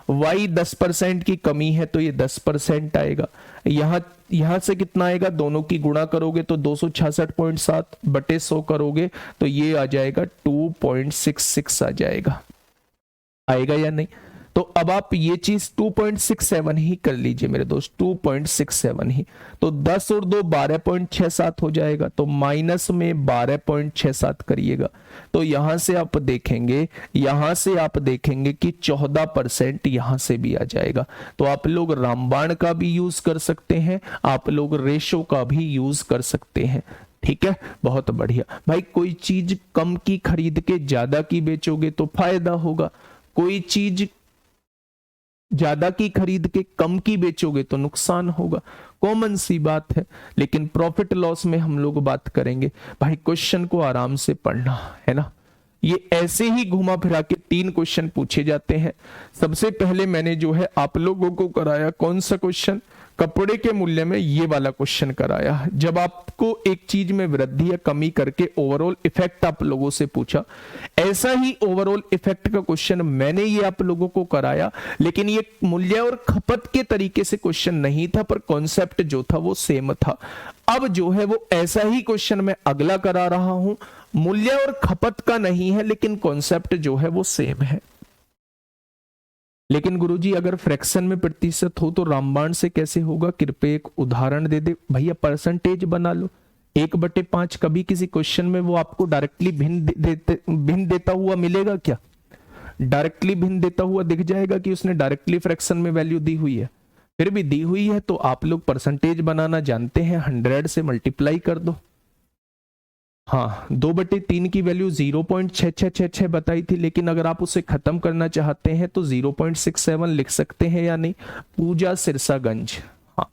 y 10% की कमी है तो ये 10% आएगा, यहां से कितना आएगा, दोनों की गुणा करोगे तो 266.7 बटे 100 करोगे तो ये आ जाएगा 2.66 आ जाएगा, आएगा या नहीं। तो अब आप ये चीज 2.67 ही कर लीजिए मेरे दोस्त, 2.67 ही, तो 10 और 2 12.67 हो जाएगा, तो माइनस में 12.67 करिएगा, तो यहां से आप देखेंगे कि 14% यहां से भी आ जाएगा। तो आप लोग रामबाण का भी यूज कर सकते हैं, आप लोग रेशो का भी यूज कर सकते हैं, ठीक है, बहुत बढ़िया। भाई कोई चीज कम की खरीद के ज्यादा की बेचोगे तो फायदा होगा, कोई चीज ज्यादा की खरीद के कम की बेचोगे तो नुकसान होगा, कॉमन सी बात है। लेकिन प्रॉफिट लॉस में हम लोग बात करेंगे, भाई क्वेश्चन को आराम से पढ़ना है ना, ये ऐसे ही घुमा फिरा के 3 क्वेश्चन पूछे जाते हैं। सबसे पहले मैंने जो है आप लोगों को कराया कौन सा क्वेश्चन, कपड़े के मूल्य में ये वाला क्वेश्चन कराया, जब आपको एक चीज में वृद्धि या कमी करके ओवरऑल इफेक्ट आप लोगों से पूछा, ऐसा ही ओवरऑल इफेक्ट का क्वेश्चन मैंने ये आप लोगों को कराया, लेकिन ये मूल्य और खपत के तरीके से क्वेश्चन नहीं था, पर कॉन्सेप्ट जो था वो सेम था। अब जो है वो ऐसा ही क्वेश्चन मैं अगला करा रहा हूं, मूल्य और खपत का नहीं है लेकिन कॉन्सेप्ट जो है वो सेम है। लेकिन गुरुजी अगर फ्रैक्शन में प्रतिशत हो तो रामबाण से कैसे होगा, कृपया एक उदाहरण दे दे। भैया परसेंटेज बना लो, 1/5 कभी किसी क्वेश्चन में वो आपको डायरेक्टली भिन्न देता हुआ मिलेगा क्या, डायरेक्टली भिन्न देता हुआ दिख जाएगा कि उसने डायरेक्टली फ्रैक्शन में वैल्यू दी हुई है, फिर भी दी हुई है तो आप लोग परसेंटेज बनाना जानते हैं, 100 से मल्टीप्लाई कर दो। हाँ 2/3 की वैल्यू 0.6666 बताई थी, लेकिन अगर आप उसे खत्म करना चाहते हैं तो 0.67 लिख सकते हैं या नहीं। पूजा सिरसागंज, हाँ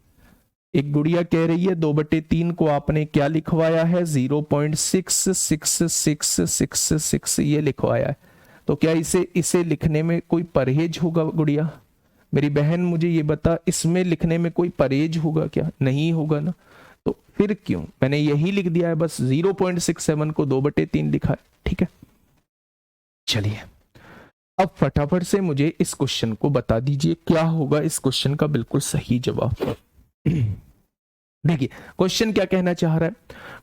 एक गुड़िया कह रही है 2/3 को आपने क्या लिखवाया है, 0.666666 ये लिखवाया है, तो क्या इसे लिखने में कोई परहेज होगा गुड़िया, मेरी बहन मुझे ये बता, इसमें लिखने में कोई परहेज होगा क्या, नहीं होगा ना, तो फिर क्यों, मैंने यही लिख दिया है, बस 0.67 को 2/3 लिखा है, ठीक है। चलिए अब फटाफट से मुझे इस क्वेश्चन को बता दीजिए क्या होगा इस क्वेश्चन का बिल्कुल सही जवाब। देखिए क्वेश्चन क्या कहना चाह रहा है,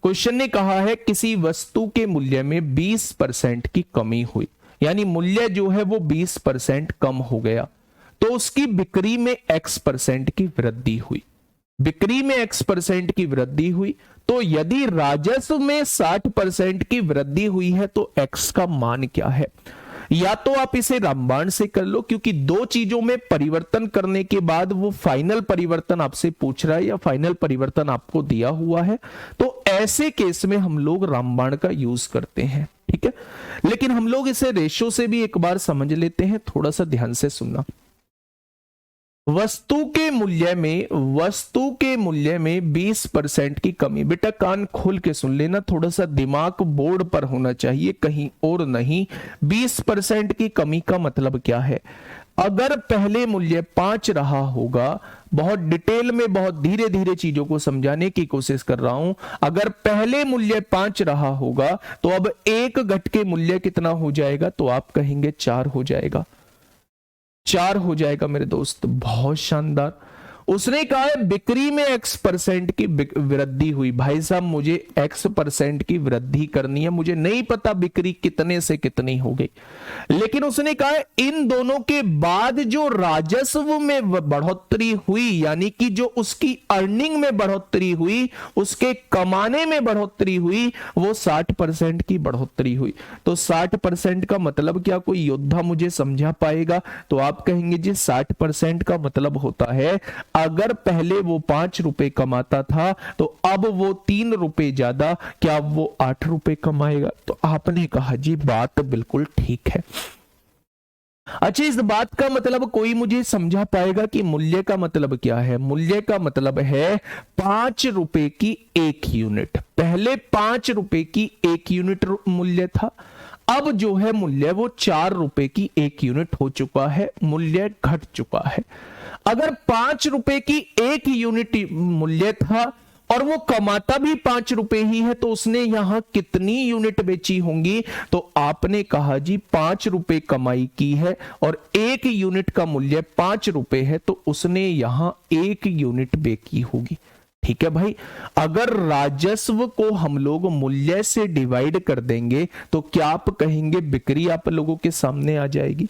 क्वेश्चन ने कहा है किसी वस्तु के मूल्य में 20% की कमी हुई, यानी मूल्य जो है वो 20% कम हो गया, तो उसकी बिक्री में X% की वृद्धि हुई, बिक्री में X% की वृद्धि हुई, तो यदि राजस्व में 60% की वृद्धि हुई है तो X का मान क्या है। या तो आप इसे रामबाण से कर लो, क्योंकि 2 चीजों में परिवर्तन करने के बाद वो फाइनल परिवर्तन आपसे पूछ रहा है या फाइनल परिवर्तन आपको दिया हुआ है, तो ऐसे केस में हम लोग रामबाण का यूज करते हैं, ठीक है। लेकिन हम लोग इसे रेशो से भी एक बार समझ लेते हैं, थोड़ा सा ध्यान से सुनना। वस्तु के मूल्य में 20% की कमी, बेटा कान खोल के सुन लेना, थोड़ा सा दिमाग बोर्ड पर होना चाहिए कहीं और नहीं। 20% की कमी का मतलब क्या है, अगर पहले मूल्य 5 रहा होगा, बहुत डिटेल में बहुत धीरे धीरे चीजों को समझाने की कोशिश कर रहा हूं, अगर पहले मूल्य 5 रहा होगा तो अब 1 घट के मूल्य कितना हो जाएगा, तो आप कहेंगे 4 हो जाएगा, 4 हो जाएगा मेरे दोस्त, बहुत शानदार। उसने कहा है बिक्री में X% की वृद्धि हुई, भाई साहब मुझे X% की वृद्धि करनी है, मुझे नहीं पता बिक्री कितने से कितनी हो गई, लेकिन उसने कहा है इन दोनों के बाद जो राजस्व में बढ़ोतरी हुई, यानी कि जो उसकी अर्निंग में बढ़ोतरी हुई, उसके कमाने में बढ़ोतरी हुई, वो 60% की बढ़ोतरी हुई। तो 60% का मतलब क्या, कोई योद्धा मुझे समझा पाएगा, तो आप कहेंगे जी 60% का मतलब होता है अगर पहले वो 5 रुपए कमाता था तो अब वो 3 रुपए ज्यादा, क्या वो 8 रुपए कमाएगा। तो आपने कहा जी बात बिल्कुल ठीक है। अच्छा, इस बात का मतलब कोई मुझे समझा पाएगा कि मूल्य का मतलब क्या है? मूल्य का मतलब है 5 रुपए की 1 यूनिट। पहले 5 रुपए की 1 यूनिट मूल्य था, अब जो है मूल्य वो 4 रुपए की 1 यूनिट हो चुका है, मूल्य घट चुका है। अगर 5 रुपए की 1 यूनिट मूल्य था और वो कमाता भी 5 रुपए ही है, तो उसने यहां कितनी यूनिट बेची होंगी? तो आपने कहा जी 5 रुपए कमाई की है और 1 यूनिट का मूल्य 5 रुपए है, तो उसने यहां 1 यूनिट बेची होगी। ठीक है भाई, अगर राजस्व को हम लोग मूल्य से डिवाइड कर देंगे तो क्या आप कहेंगे बिक्री आप लोगों के सामने आ जाएगी?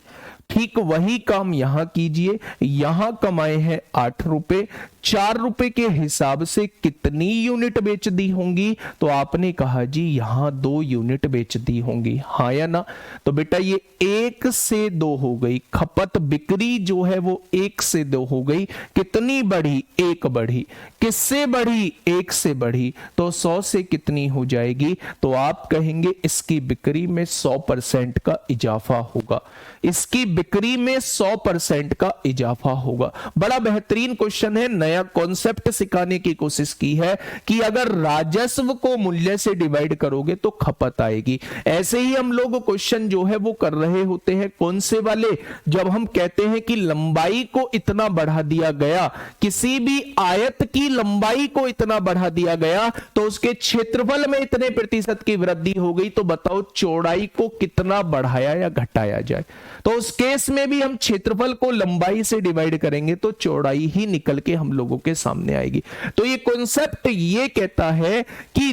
ठीक वही काम यहां कीजिए, यहां कमाए हैं 8 रुपए, 4 रुपए के हिसाब से कितनी यूनिट बेच दी होंगी? तो आपने कहा जी यहां 2 यूनिट बेच दी होंगी, हाँ या ना? तो बेटा ये 1 से 2 हो गई, खपत बिक्री जो है वो 1 से 2 हो गई। कितनी बढ़ी? 1 बढ़ी। किससे बढ़ी? 1 से बढ़ी। तो 100 से कितनी हो जाएगी? तो आप कहेंगे इसकी बिक्री में 100% का इजाफा होगा, इसकी बिक्री में 100% का इजाफा होगा। बड़ा बेहतरीन क्वेश्चन है, नया कॉन्सेप्ट सिखाने की कोशिश की है कि अगर राजस्व को मूल्य से डिवाइड करोगे तो खपत आएगी। ऐसे ही हम लोग क्वेश्चन जो है वो कर रहे होते हैं, कौन से वाले? जब हम कहते हैं कि लंबाई को इतना बढ़ा दिया गया, किसी भी आयत की लंबाई को इतना बढ़ा दिया गया तो उसके क्षेत्रफल में इतने प्रतिशत की वृद्धि हो गई, तो बताओ चौड़ाई को कितना बढ़ाया या घटाया जाए? तो उस केस में भी हम क्षेत्रफल को लंबाई से डिवाइड करेंगे तो चौड़ाई ही निकल के हम लोगों के सामने आएगी। तो ये कॉन्सेप्ट ये कहता है कि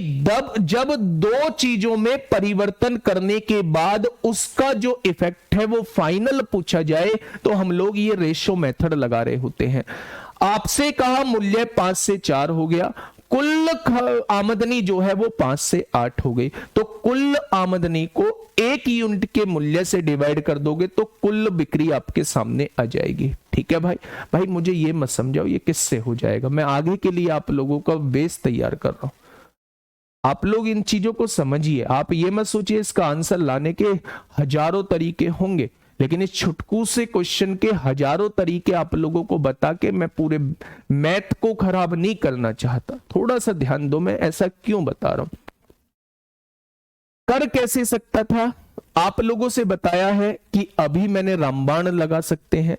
जब दो चीजों में परिवर्तन करने के बाद उसका जो इफेक्ट है वो फाइनल पूछा जाए तो हम लोग ये रेशो मेथड लगा रहे होते हैं। आपसे कहा मूल्य 5 से 4 हो गया, कुल आमदनी जो है वो 5 से 8 हो गई, तो कुल आमदनी को 1 यूनिट के मूल्य से डिवाइड कर दोगे तो कुल बिक्री आपके सामने आ जाएगी। ठीक है भाई? भाई मुझे ये मत समझाओ ये किससे हो जाएगा, मैं आगे के लिए आप लोगों का बेस तैयार कर रहा हूं। आप लोग इन चीजों को समझिए, आप ये मत सोचिए इसका आंसर लाने के हजारों तरीके होंगे, लेकिन इस छुटकू से क्वेश्चन के हजारों तरीके आप लोगों को बता के मैं पूरे मैथ को खराब नहीं करना चाहता। थोड़ा सा ध्यान दो, मैं ऐसा क्यों बता रहा हूं। कर कैसे सकता था? आप लोगों से बताया है कि अभी मैंने रामबाण लगा सकते हैं।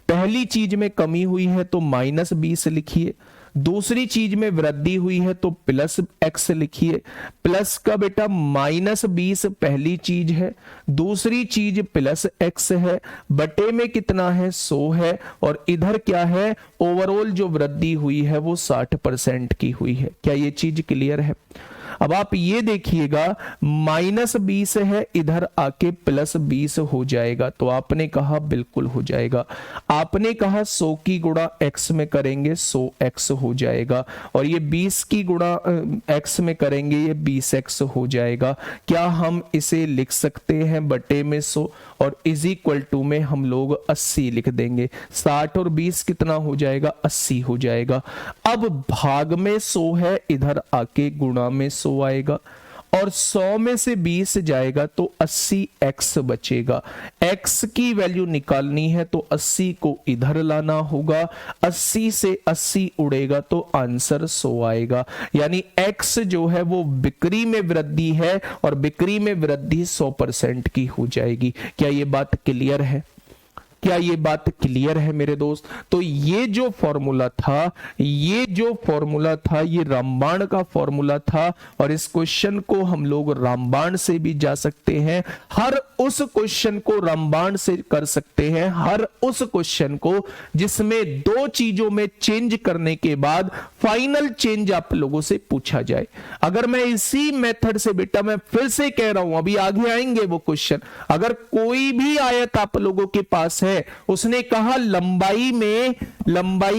पहली चीज में कमी हुई है तो -20 लिखिए, दूसरी चीज में वृद्धि हुई है तो +x लिखिए। प्लस का बेटा -20 पहली चीज है, दूसरी चीज +x है, बटे में कितना है 100 है, और इधर क्या है ओवरऑल जो वृद्धि हुई है वो 60% की हुई है। क्या ये चीज क्लियर है? अब आप ये देखिएगा -20 है, इधर आके +20 हो जाएगा, तो आपने कहा बिल्कुल हो जाएगा। आपने कहा 100 की गुणा x में करेंगे 100x हो जाएगा, और ये 20 की गुणा x में करेंगे ये 20x हो जाएगा। क्या हम इसे लिख सकते हैं बटे में 100 और इज इक्वल टू में हम लोग 80 लिख देंगे। 60 और 20 कितना हो जाएगा? 80 हो जाएगा। अब भाग में 100 है, इधर आके गुणा में 100 आएगा, और 100 में से 20 जाएगा तो 80x बचेगा। x की वैल्यू निकालनी है तो 80 को इधर लाना होगा, 80 से 80 उड़ेगा तो आंसर 100 आएगा। यानी x जो है वो बिक्री में वृद्धि है और बिक्री में वृद्धि 100% की हो जाएगी। क्या ये बात क्लियर है? क्या ये बात क्लियर है मेरे दोस्त? तो ये जो फॉर्मूला था, ये रामबाण का फॉर्मूला था, और इस क्वेश्चन को हम लोग रामबाण से भी जा सकते हैं। हर उस क्वेश्चन को रामबाण से कर सकते हैं, हर उस क्वेश्चन को जिसमें दो चीजों में चेंज करने के बाद फाइनल चेंज आप लोगों से पूछा जाए। अगर मैं इसी मेथड से, बेटा मैं फिर से कह रहा हूं, अभी आगे आएंगे वो क्वेश्चन, अगर कोई भी आयत आप लोगों के पास है, उसने कहा लंबाई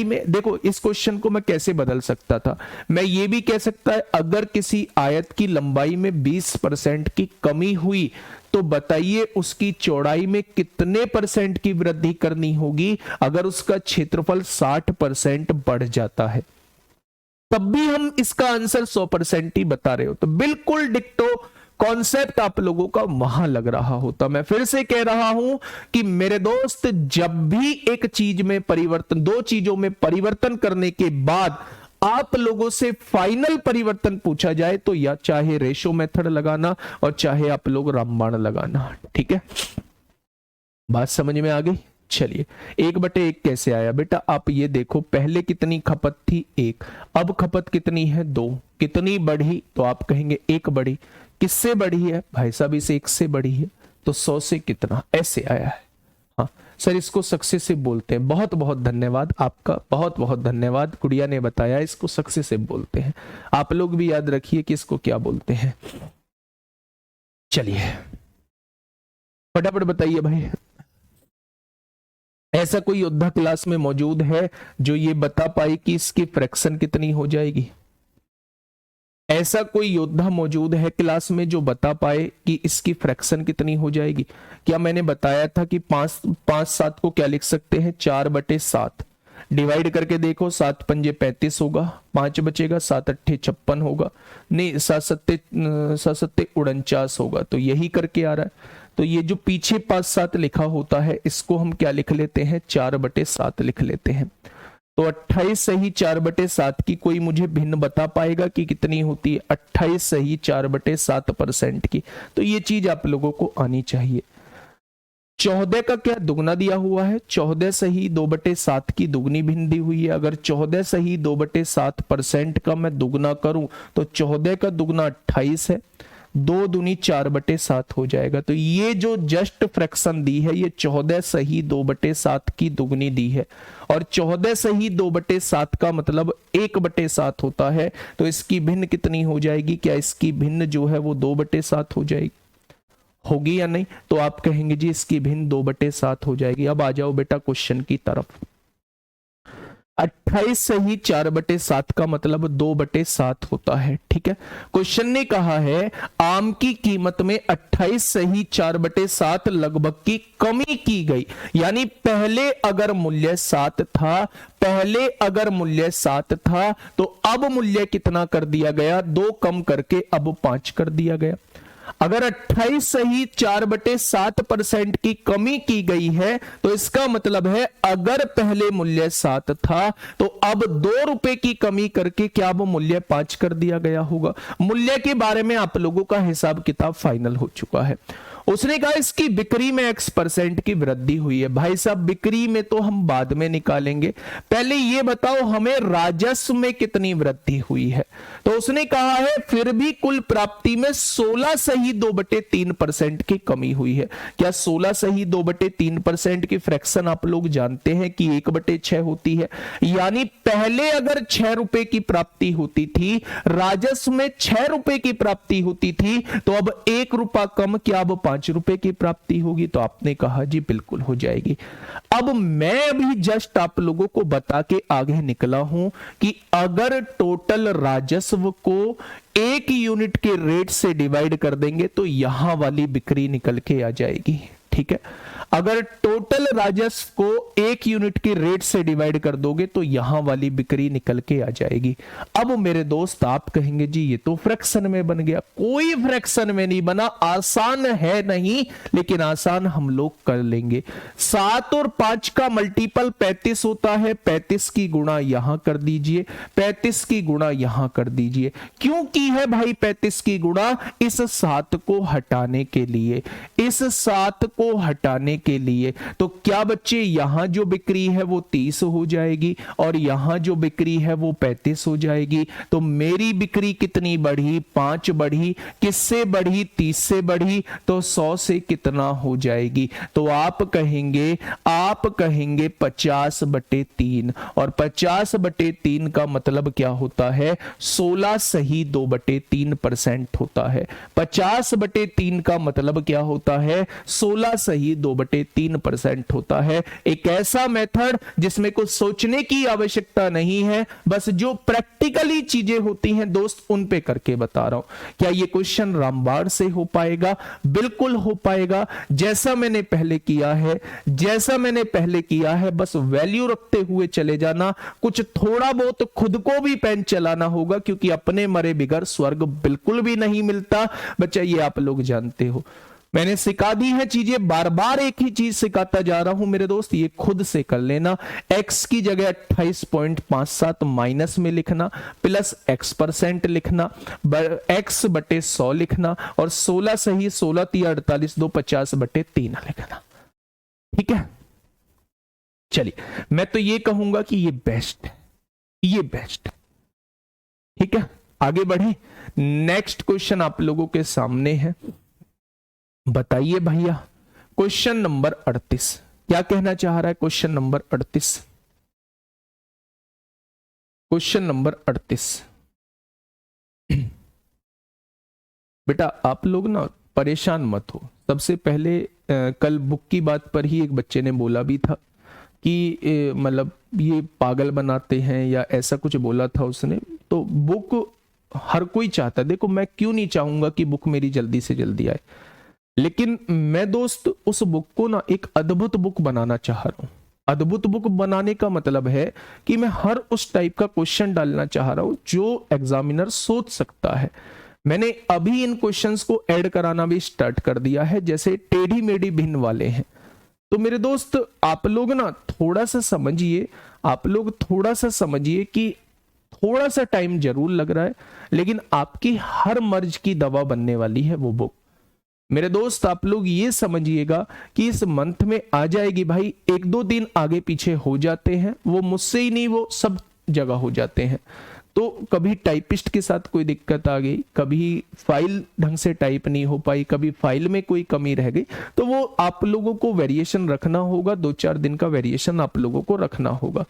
में देखो, इस क्वेश्चन को मैं कैसे बदल सकता था? मैं ये भी कह सकता है अगर किसी आयत की लंबाई में 20% की कमी हुई तो बताइए उसकी चौड़ाई में कितने % की वृद्धि करनी होगी अगर उसका क्षेत्रफल 60% बढ़ जाता है? तब भी हम इसका आंसर 100% ही बता रहे हो। तो बिल्कुल डिक्टो कॉन्सेप्ट आप लोगों का वहां लग रहा होता। मैं फिर से कह रहा हूं कि मेरे दोस्त, जब भी एक चीज में परिवर्तन, दो चीजों में परिवर्तन करने के बाद आप लोगों से फाइनल परिवर्तन पूछा जाए तो या चाहे रेशो मेथड लगाना और चाहे आप लोग रामबाण लगाना। ठीक है, बात समझ में आ गई? चलिए, 1/1 कैसे आया बेटा? आप ये देखो, पहले कितनी खपत थी? 1, अब खपत कितनी है? 2। कितनी बढ़ी? तो आप कहेंगे 1 बढ़ी। किससे बढ़ी है भाई साहब? इस 1 से बढ़ी है, तो 100 से कितना? ऐसे आया है। हाँ सर, इसको सक्सेसिव बोलते हैं। बहुत बहुत धन्यवाद आपका, बहुत बहुत धन्यवाद। गुड़िया ने बताया इसको सक्सेसिव बोलते हैं। आप लोग भी याद रखिए कि इसको क्या बोलते हैं। चलिए फटाफट बताइए भाई, ऐसा कोई योद्धा क्लास में मौजूद है जो ये बता पाए कि इसकी फ्रैक्शन कितनी हो जाएगी? ऐसा कोई योद्धा मौजूद है क्लास में जो बता पाए कि इसकी फ्रैक्शन कितनी हो जाएगी? क्या मैंने बताया था कि 5/7 को क्या लिख सकते हैं? 4/7 डिवाइड करके देखो, 7 पंजे 35 होगा, 5 बचेगा, 7 अट्ठे 56 होगा, नहीं 7 सत्ते 49 होगा। तो यही करके आ रहा है। तो ये जो पीछे 5/7 लिखा होता है, इसको हम क्या लिख लेते हैं? 4/7 लिख लेते हैं। तो 28 सही 4/7 की कोई मुझे भिन्न बता पाएगा कि कितनी होती है? 28 सही 4/7% की। तो ये चीज आप लोगों को आनी चाहिए। 14 का क्या दुगना दिया हुआ है? 14 सही 2/7 की दुगनी भिन्न दी हुई है। अगर 14 सही 2/7% का मैं दुगना करूं तो 14 का दुगना 28 है, 2 दूनी 4/7 हो जाएगा। तो ये जो जस्ट फ्रैक्शन दी है, ये 14 सही 2/7 की दुगनी दी है। और 14 सही 2/7 का मतलब 1/7 होता है। तो इसकी भिन्न कितनी हो जाएगी? क्या इसकी भिन्न जो है वो 2/7 हो जाएगी? होगी या नहीं? तो आप कहेंगे जी इसकी भिन्न 2/7 हो जाएगी। अब आ जाओ बेटा क्वेश्चन की तरफ। 28 सही 4/7 का मतलब 2/7 होता है। ठीक है, क्वेश्चन ने कहा है आम की कीमत में 28 सही 4/7 लगभग की कमी की गई। यानी पहले अगर मूल्य 7 था, पहले अगर मूल्य 7 था तो अब मूल्य कितना कर दिया गया? 2 कम करके अब 5 कर दिया गया। अगर 28 सही 4/7% की कमी की गई है तो इसका मतलब है अगर पहले मूल्य 7 था तो अब 2 रुपए की कमी करके क्या वो मूल्य 5 कर दिया गया होगा। मूल्य के बारे में आप लोगों का हिसाब किताब फाइनल हो चुका है। उसने कहा इसकी बिक्री में X% की वृद्धि हुई है। भाई साहब बिक्री में तो हम बाद में निकालेंगे, पहले ये बताओ हमें राजस्व में कितनी वृद्धि हुई है। तो उसने कहा है फिर भी कुल प्राप्ति में 16 सही 2/3% की कमी हुई है। क्या 16 सही 2/3% की फ्रैक्शन आप लोग जानते हैं कि 1/6 होती है? यानी पहले अगर 6 रुपए की प्राप्ति होती थी, राजस्व में 6 रुपए की प्राप्ति होती थी, तो अब 1 रुपया कम, क्या अब 5 रुपए की प्राप्ति होगी? तो आपने कहा जी बिल्कुल हो जाएगी। अब मैं अभी जस्ट आप लोगों को बता के आगे निकला हूं कि अगर टोटल राजस्व को 1 यूनिट के रेट से डिवाइड कर देंगे तो यहां वाली बिक्री निकल के आ जाएगी। ठीक है, अगर टोटल राजस्व को 1 यूनिट के रेट से डिवाइड कर दोगे तो यहां वाली बिक्री निकल के आ जाएगी। अब मेरे दोस्त आप कहेंगे जी ये तो फ्रैक्शन में बन गया। कोई फ्रैक्शन में नहीं बना, आसान है नहीं, लेकिन आसान हम लोग कर लेंगे। 7 और 5 का मल्टीपल 35 होता है, 35 की गुणा यहां कर दीजिए, 35 की गुणा यहां कर दीजिए। क्यों की है भाई 35 की गुणा? इस 7 को हटाने के लिए, इस 7 को हटाने के लिए। तो क्या बच्चे यहां जो बिक्री है वो 30 हो जाएगी और यहां जो बिक्री है वो 35 हो जाएगी। तो मेरी बिक्री कितनी बढ़ी? 5 बढ़ी। किससे बढ़ी? 30 से बढ़ी। तो 100 से कितना हो जाएगी? तो आप कहेंगे 50/3 और 50/3 का मतलब क्या होता है? 16 सही 2/3% होता है। 50/3 का मतलब क्या होता है? 16 सोलह सही 2/3% होता है। एक ऐसा मेथड जिसमें कुछ सोचने की आवश्यकता नहीं है, बस जो प्रैक्टिकली चीजें होती हैं दोस्त उन पे करके बता रहा हूं। क्या ये क्वेश्चन रामबाण से हो पाएगा? बिल्कुल हो पाएगा। जैसा मैंने पहले किया है बस वैल्यू रखते हुए चले जाना, कुछ थोड़ा बहुत खुद को भी पेन चलाना होगा, क्योंकि अपने मरे बिगर स्वर्ग बिल्कुल भी नहीं मिलता बच्चा, ये आप लोग जानते हो। मैंने सिखा दी है चीजें, बार बार एक ही चीज सिखाता जा रहा हूं मेरे दोस्त, ये खुद से कर लेना। x की जगह 28.57 माइनस में लिखना, प्लस x% लिखना, x/100 लिखना, और 16 सही 16 3 48 2 50/3 लिखना। ठीक है, चलिए मैं तो ये कहूंगा कि ये बेस्ट है, ये बेस्ट है। ठीक है, आगे बढ़े। नेक्स्ट क्वेश्चन आप लोगों के सामने है, बताइए भैया क्वेश्चन नंबर 38 क्या कहना चाह रहा है? Question number 38, question number 38। बेटा आप लोग ना परेशान मत हो। सबसे पहले कल बुक की बात पर ही एक बच्चे ने बोला भी था कि मतलब ये पागल बनाते हैं या ऐसा कुछ बोला था उसने। तो बुक हर कोई चाहता है, देखो मैं क्यों नहीं चाहूंगा कि बुक मेरी जल्दी से जल्दी आए, लेकिन मैं दोस्त उस बुक को ना एक अद्भुत बुक बनाना चाह रहा हूं। अद्भुत बुक बनाने का मतलब है कि मैं हर उस टाइप का क्वेश्चन डालना चाह रहा हूं जो एग्जामिनर सोच सकता है। मैंने अभी इन क्वेश्चंस को ऐड कराना भी स्टार्ट कर दिया है, जैसे टेढ़ी मेढ़ी भिन्न वाले हैं। तो मेरे दोस्त आप लोग ना थोड़ा सा समझिए, आप लोग थोड़ा सा समझिए कि थोड़ा सा टाइम जरूर लग रहा है, लेकिन आपकी हर मर्ज की दवा बनने वाली है वो बुक। मेरे दोस्त आप लोग ये समझिएगा कि इस मंथ में आ जाएगी भाई, 1-2 दिन आगे पीछे हो जाते हैं, वो मुझसे ही नहीं वो सब जगह हो जाते हैं। तो कभी टाइपिस्ट के साथ कोई दिक्कत आ गई, कभी फाइल ढंग से टाइप नहीं हो पाई, कभी फाइल में कोई कमी रह गई, तो वो आप लोगों को वेरिएशन रखना होगा, 2-4 दिन का वेरिएशन आप लोगों को रखना होगा।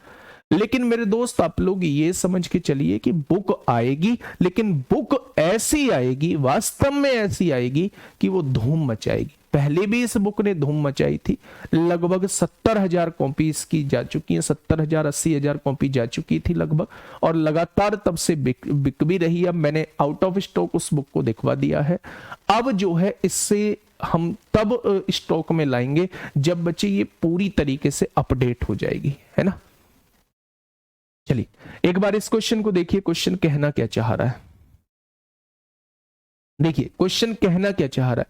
लेकिन मेरे दोस्त आप लोग ये समझ के चलिए कि बुक आएगी, लेकिन बुक ऐसी आएगी, वास्तव में ऐसी आएगी कि वो धूम मचाएगी। पहले भी इस बुक ने धूम मचाई थी, लगभग 70,000 कॉपी इसकी जा चुकी हैं, 70,000 80,000 कॉपी जा चुकी थी लगभग, और लगातार तब से बिक भी रही है। अब मैंने आउट ऑफ स्टॉक उस बुक को दिखवा दिया है। अब जो है इससे हम तब स्टॉक में लाएंगे जब बच्चे ये पूरी तरीके से अपडेट हो जाएगी, है ना। चलिए एक बार इस क्वेश्चन को देखिए, क्वेश्चन कहना क्या चाह रहा है। देखिए क्वेश्चन कहना क्या चाह रहा है।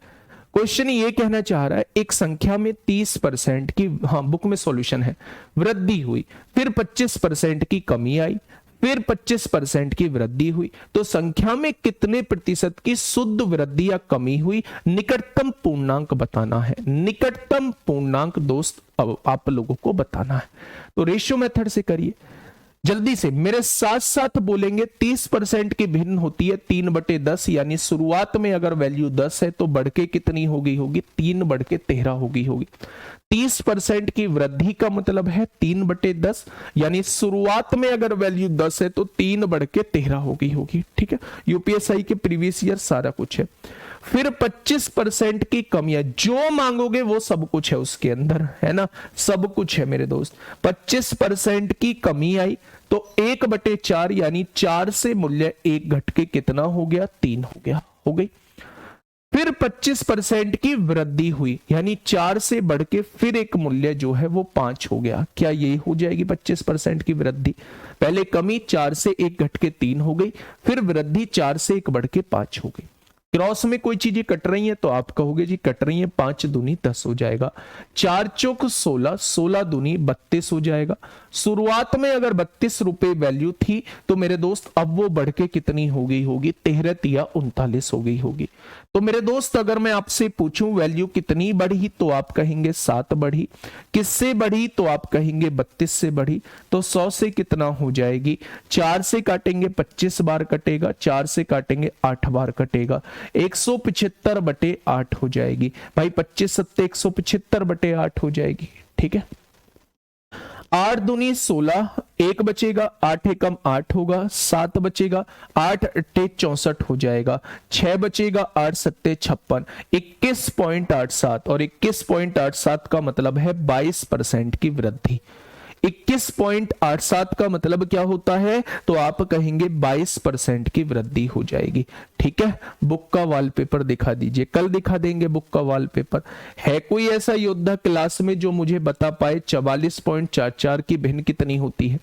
क्वेश्चन ये कहना चाह रहा है एक संख्या में 30% की, हाँ बुक में सॉल्यूशन है, वृद्धि हुई, फिर 25% की कमी आई, फिर 25% की वृद्धि हुई, तो संख्या में कितने प्रतिशत की शुद्ध वृद्धि या कमी हुई, निकटतम पूर्णांक बताना है। निकटतम पूर्णांक दोस्त अब आप लोगों को बताना है। तो रेशियो मेथड से करिए जल्दी से, मेरे साथ साथ बोलेंगे। 30% की भिन्न होती है 3/10, यानी शुरुआत में अगर वैल्यू 10 है तो बढ़ के कितनी होगी 3/13 होगी। 30% की वृद्धि का मतलब है 3/10, यानी शुरुआत में अगर वैल्यू 10 है तो 3/13 होगी। ठीक है, यूपीएसआई के प्रीवियस ईयर सारा कुछ है। फिर 25% की कमी है, जो मांगोगे वो सब कुछ है उसके अंदर, है ना, सब कुछ है मेरे दोस्त। 25% की कमी आई तो 1/4, यानी 4 से मूल्य 1 घट के कितना हो गया 3 हो गई। फिर 25% की वृद्धि हुई, यानी 4 से बढ़ के फिर एक मूल्य जो है वो 5 हो गया। क्या ये हो जाएगी 25% की वृद्धि? पहले कमी 4 से 1 घट के 3 हो गई, फिर वृद्धि 4 से 1 बढ़ के 5 हो गई। क्रॉस में कोई चीजें कट रही हैं तो आप कहोगे जी कट रही हैं, 5 दूनी 10 हो जाएगा, 4 चौक 16, 16 दूनी 32 हो जाएगा। शुरुआत में अगर 32 रुपए वैल्यू थी तो मेरे दोस्त अब वो बढ़ के कितनी हो गई होगी 13 तिया 39 हो गई होगी। तो मेरे दोस्त अगर मैं आपसे पूछूं वैल्यू कितनी बढ़ी तो आप कहेंगे 7 बढ़ी। किससे बढ़ी तो आप कहेंगे 32 से बढ़ी। तो 100 से कितना हो जाएगी, 4 से काटेंगे 25 बार कटेगा, 4 से काटेंगे 8 बार कटेगा, 175/8 हो जाएगी। भाई 25 सत्ते 175/8 हो जाएगी। ठीक है, 8 दूनी 16, 1 बचेगा, 8 एकम 8 होगा, 7 बचेगा, 8 अट्ठे 64 हो जाएगा, 6 बचेगा, 8 सत्ते 56, 21.87 और 21.87 का मतलब है 22% की वृद्धि। 21.87 का मतलब क्या होता है, तो आप कहेंगे 22% की वृद्धि हो जाएगी। ठीक है, बुक का वॉलपेपर दिखा दीजिए, कल दिखा देंगे बुक का वॉलपेपर। है कोई ऐसा योद्धा क्लास में जो मुझे बता पाए 44.44 की भिन्न कितनी होती है?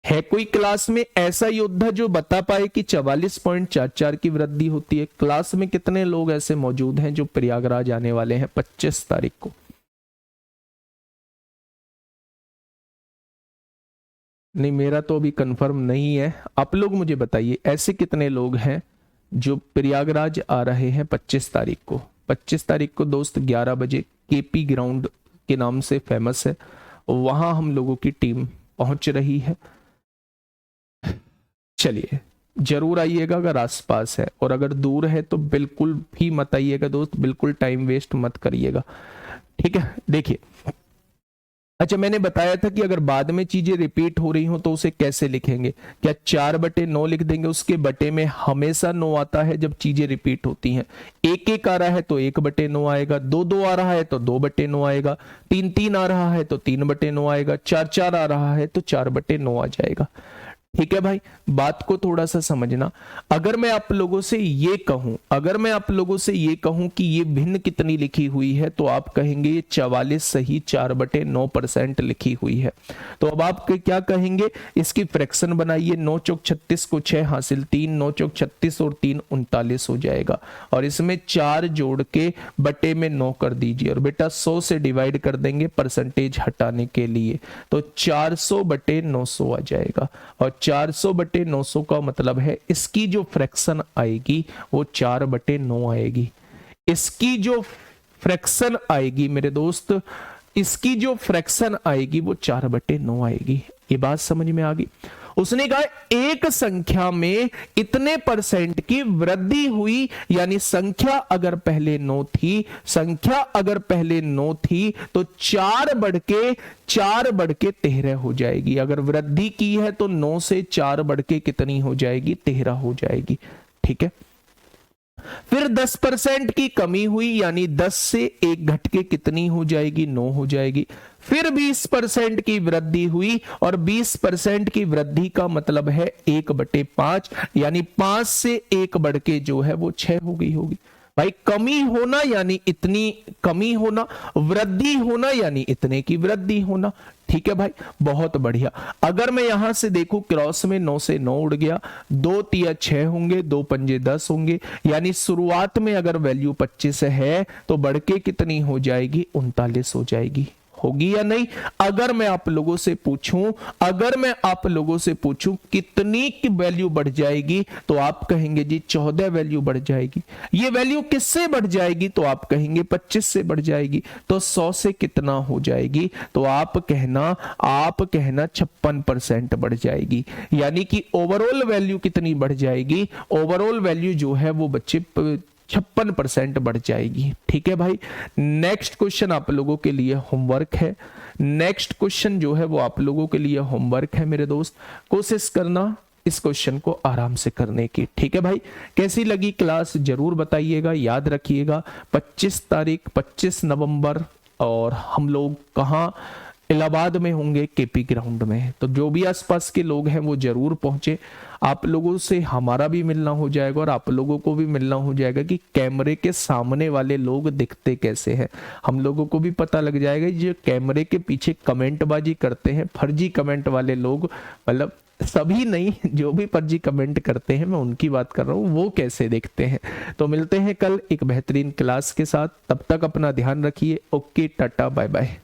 है कोई क्लास में ऐसा योद्धा जो बता पाए कि 44.44 की वृद्धि होती है? क्लास में कितने लोग ऐसे मौजूद हैं जो प्रयागराज आने वाले हैं 25 तारीख को? नहीं, मेरा तो अभी कंफर्म नहीं है, आप लोग मुझे बताइए ऐसे कितने लोग हैं जो प्रयागराज आ रहे हैं 25 तारीख को। 25 तारीख को दोस्त 11 बजे केपी ग्राउंड के नाम से फेमस है, वहां हम लोगों की टीम पहुंच रही है। चलिए जरूर आइएगा अगर आसपास है, और अगर दूर है तो बिल्कुल भी मत आइएगा दोस्त, बिल्कुल टाइम वेस्ट मत करिएगा। ठीक है, देखिए अच्छा मैंने बताया था कि अगर बाद में चीजें रिपीट हो रही हो तो उसे कैसे लिखेंगे? क्या 4/9 लिख देंगे? उसके बटे में हमेशा 9 आता है जब चीजें रिपीट होती हैं। 1-1 आ रहा है तो 1/9 आएगा, 2-2 आ रहा है तो 2/9 आएगा, 3-3 आ रहा है तो 3/9 आएगा, 4-4 आ रहा है तो 4/9 आ जाएगा। ठीक है भाई, बात को थोड़ा सा समझना। अगर मैं आप लोगों से ये कहूं कि ये भिन्न कितनी लिखी हुई है, तो आप कहेंगे ये 44 सही 4/9% लिखी हुई है। तो अब आप क्या कहेंगे, इसकी फ्रैक्शन बनाइए। 9 चौक 36 को 6 हासिल 3, 9 चौक 36 और 3 39 हो जाएगा, और इसमें 4 जोड़ के बटे में 9 कर दीजिए, और बेटा 100 से डिवाइड कर देंगे परसेंटेज हटाने के लिए, तो 400/900 आ जाएगा। और 400/900 का मतलब है इसकी जो फ्रैक्शन आएगी वो 4/9 आएगी। इसकी जो फ्रैक्शन आएगी मेरे दोस्त, इसकी जो फ्रैक्शन आएगी वो 4/9 आएगी। ये बात समझ में आ गई? उसने कहा एक संख्या में इतने परसेंट की वृद्धि हुई, यानी संख्या अगर पहले 9 थी तो 4 बढ़ के 13 हो जाएगी। अगर वृद्धि की है तो 9 से 4 बढ़ के कितनी हो जाएगी? 13 हो जाएगी। ठीक है, फिर 10% की कमी हुई, यानी 10 से 1 घट के कितनी हो जाएगी? 9 हो जाएगी। फिर 20% की वृद्धि हुई, और 20% की वृद्धि का मतलब है 1/5, यानी 5 से 1 बढ़ के जो है वो 6 हो गई होगी। भाई कमी होना यानी इतनी कमी होना, वृद्धि होना यानी इतने की वृद्धि होना। ठीक है भाई, बहुत बढ़िया। अगर मैं यहां से देखूं क्रॉस में 9 से 9 उड़ गया, 2 तिया 6 होंगे, 2 पंजे 10 होंगे, यानी शुरुआत में अगर वैल्यू 25 है तो बढ़ के कितनी हो जाएगी? 39 हो जाएगी। होगी या नहीं? अगर मैं आप लोगों से पूछूं कितनी की वैल्यू बढ़ जाएगी, तो आप कहेंगे जी 14 वैल्यू बढ़ जाएगी। ये वैल्यू किससे बढ़ जाएगी? तो आप कहेंगे 25 से बढ़ जाएगी। तो 100 से कितना हो जाएगी? तो आप कहना 56% बढ़ जाएगी। यानी कि ओवरऑल वैल्यू कितनी बढ़ जाएगी? ओवरऑल वैल्यू जो है वो बच्चे 56% बढ़ जाएगी। ठीक है भाई, नेक्स्ट क्वेश्चन आप लोगों के लिए होमवर्क है। नेक्स्ट क्वेश्चन जो है वो आप लोगों के लिए होमवर्क है मेरे दोस्त, कोशिश करना इस क्वेश्चन को आराम से करने की। ठीक है भाई, कैसी लगी क्लास जरूर बताइएगा। याद रखिएगा 25 नवंबर, और हम लोग कहाँ? इलाहाबाद में होंगे, केपी ग्राउंड में। तो जो भी आसपास के लोग हैं वो जरूर पहुंचे। आप लोगों से हमारा भी मिलना हो जाएगा, और आप लोगों को भी मिलना हो जाएगा कि कैमरे के सामने वाले लोग दिखते कैसे हैं। हम लोगों को भी पता लग जाएगा जो कैमरे के पीछे कमेंटबाजी करते हैं, फर्जी कमेंट वाले लोग, मतलब सभी नहीं, जो भी फर्जी कमेंट करते हैं मैं उनकी बात कर रहा हूँ, वो कैसे देखते हैं। तो मिलते हैं कल एक बेहतरीन क्लास के साथ, तब तक अपना ध्यान रखिए। Okay, tata, bye bye.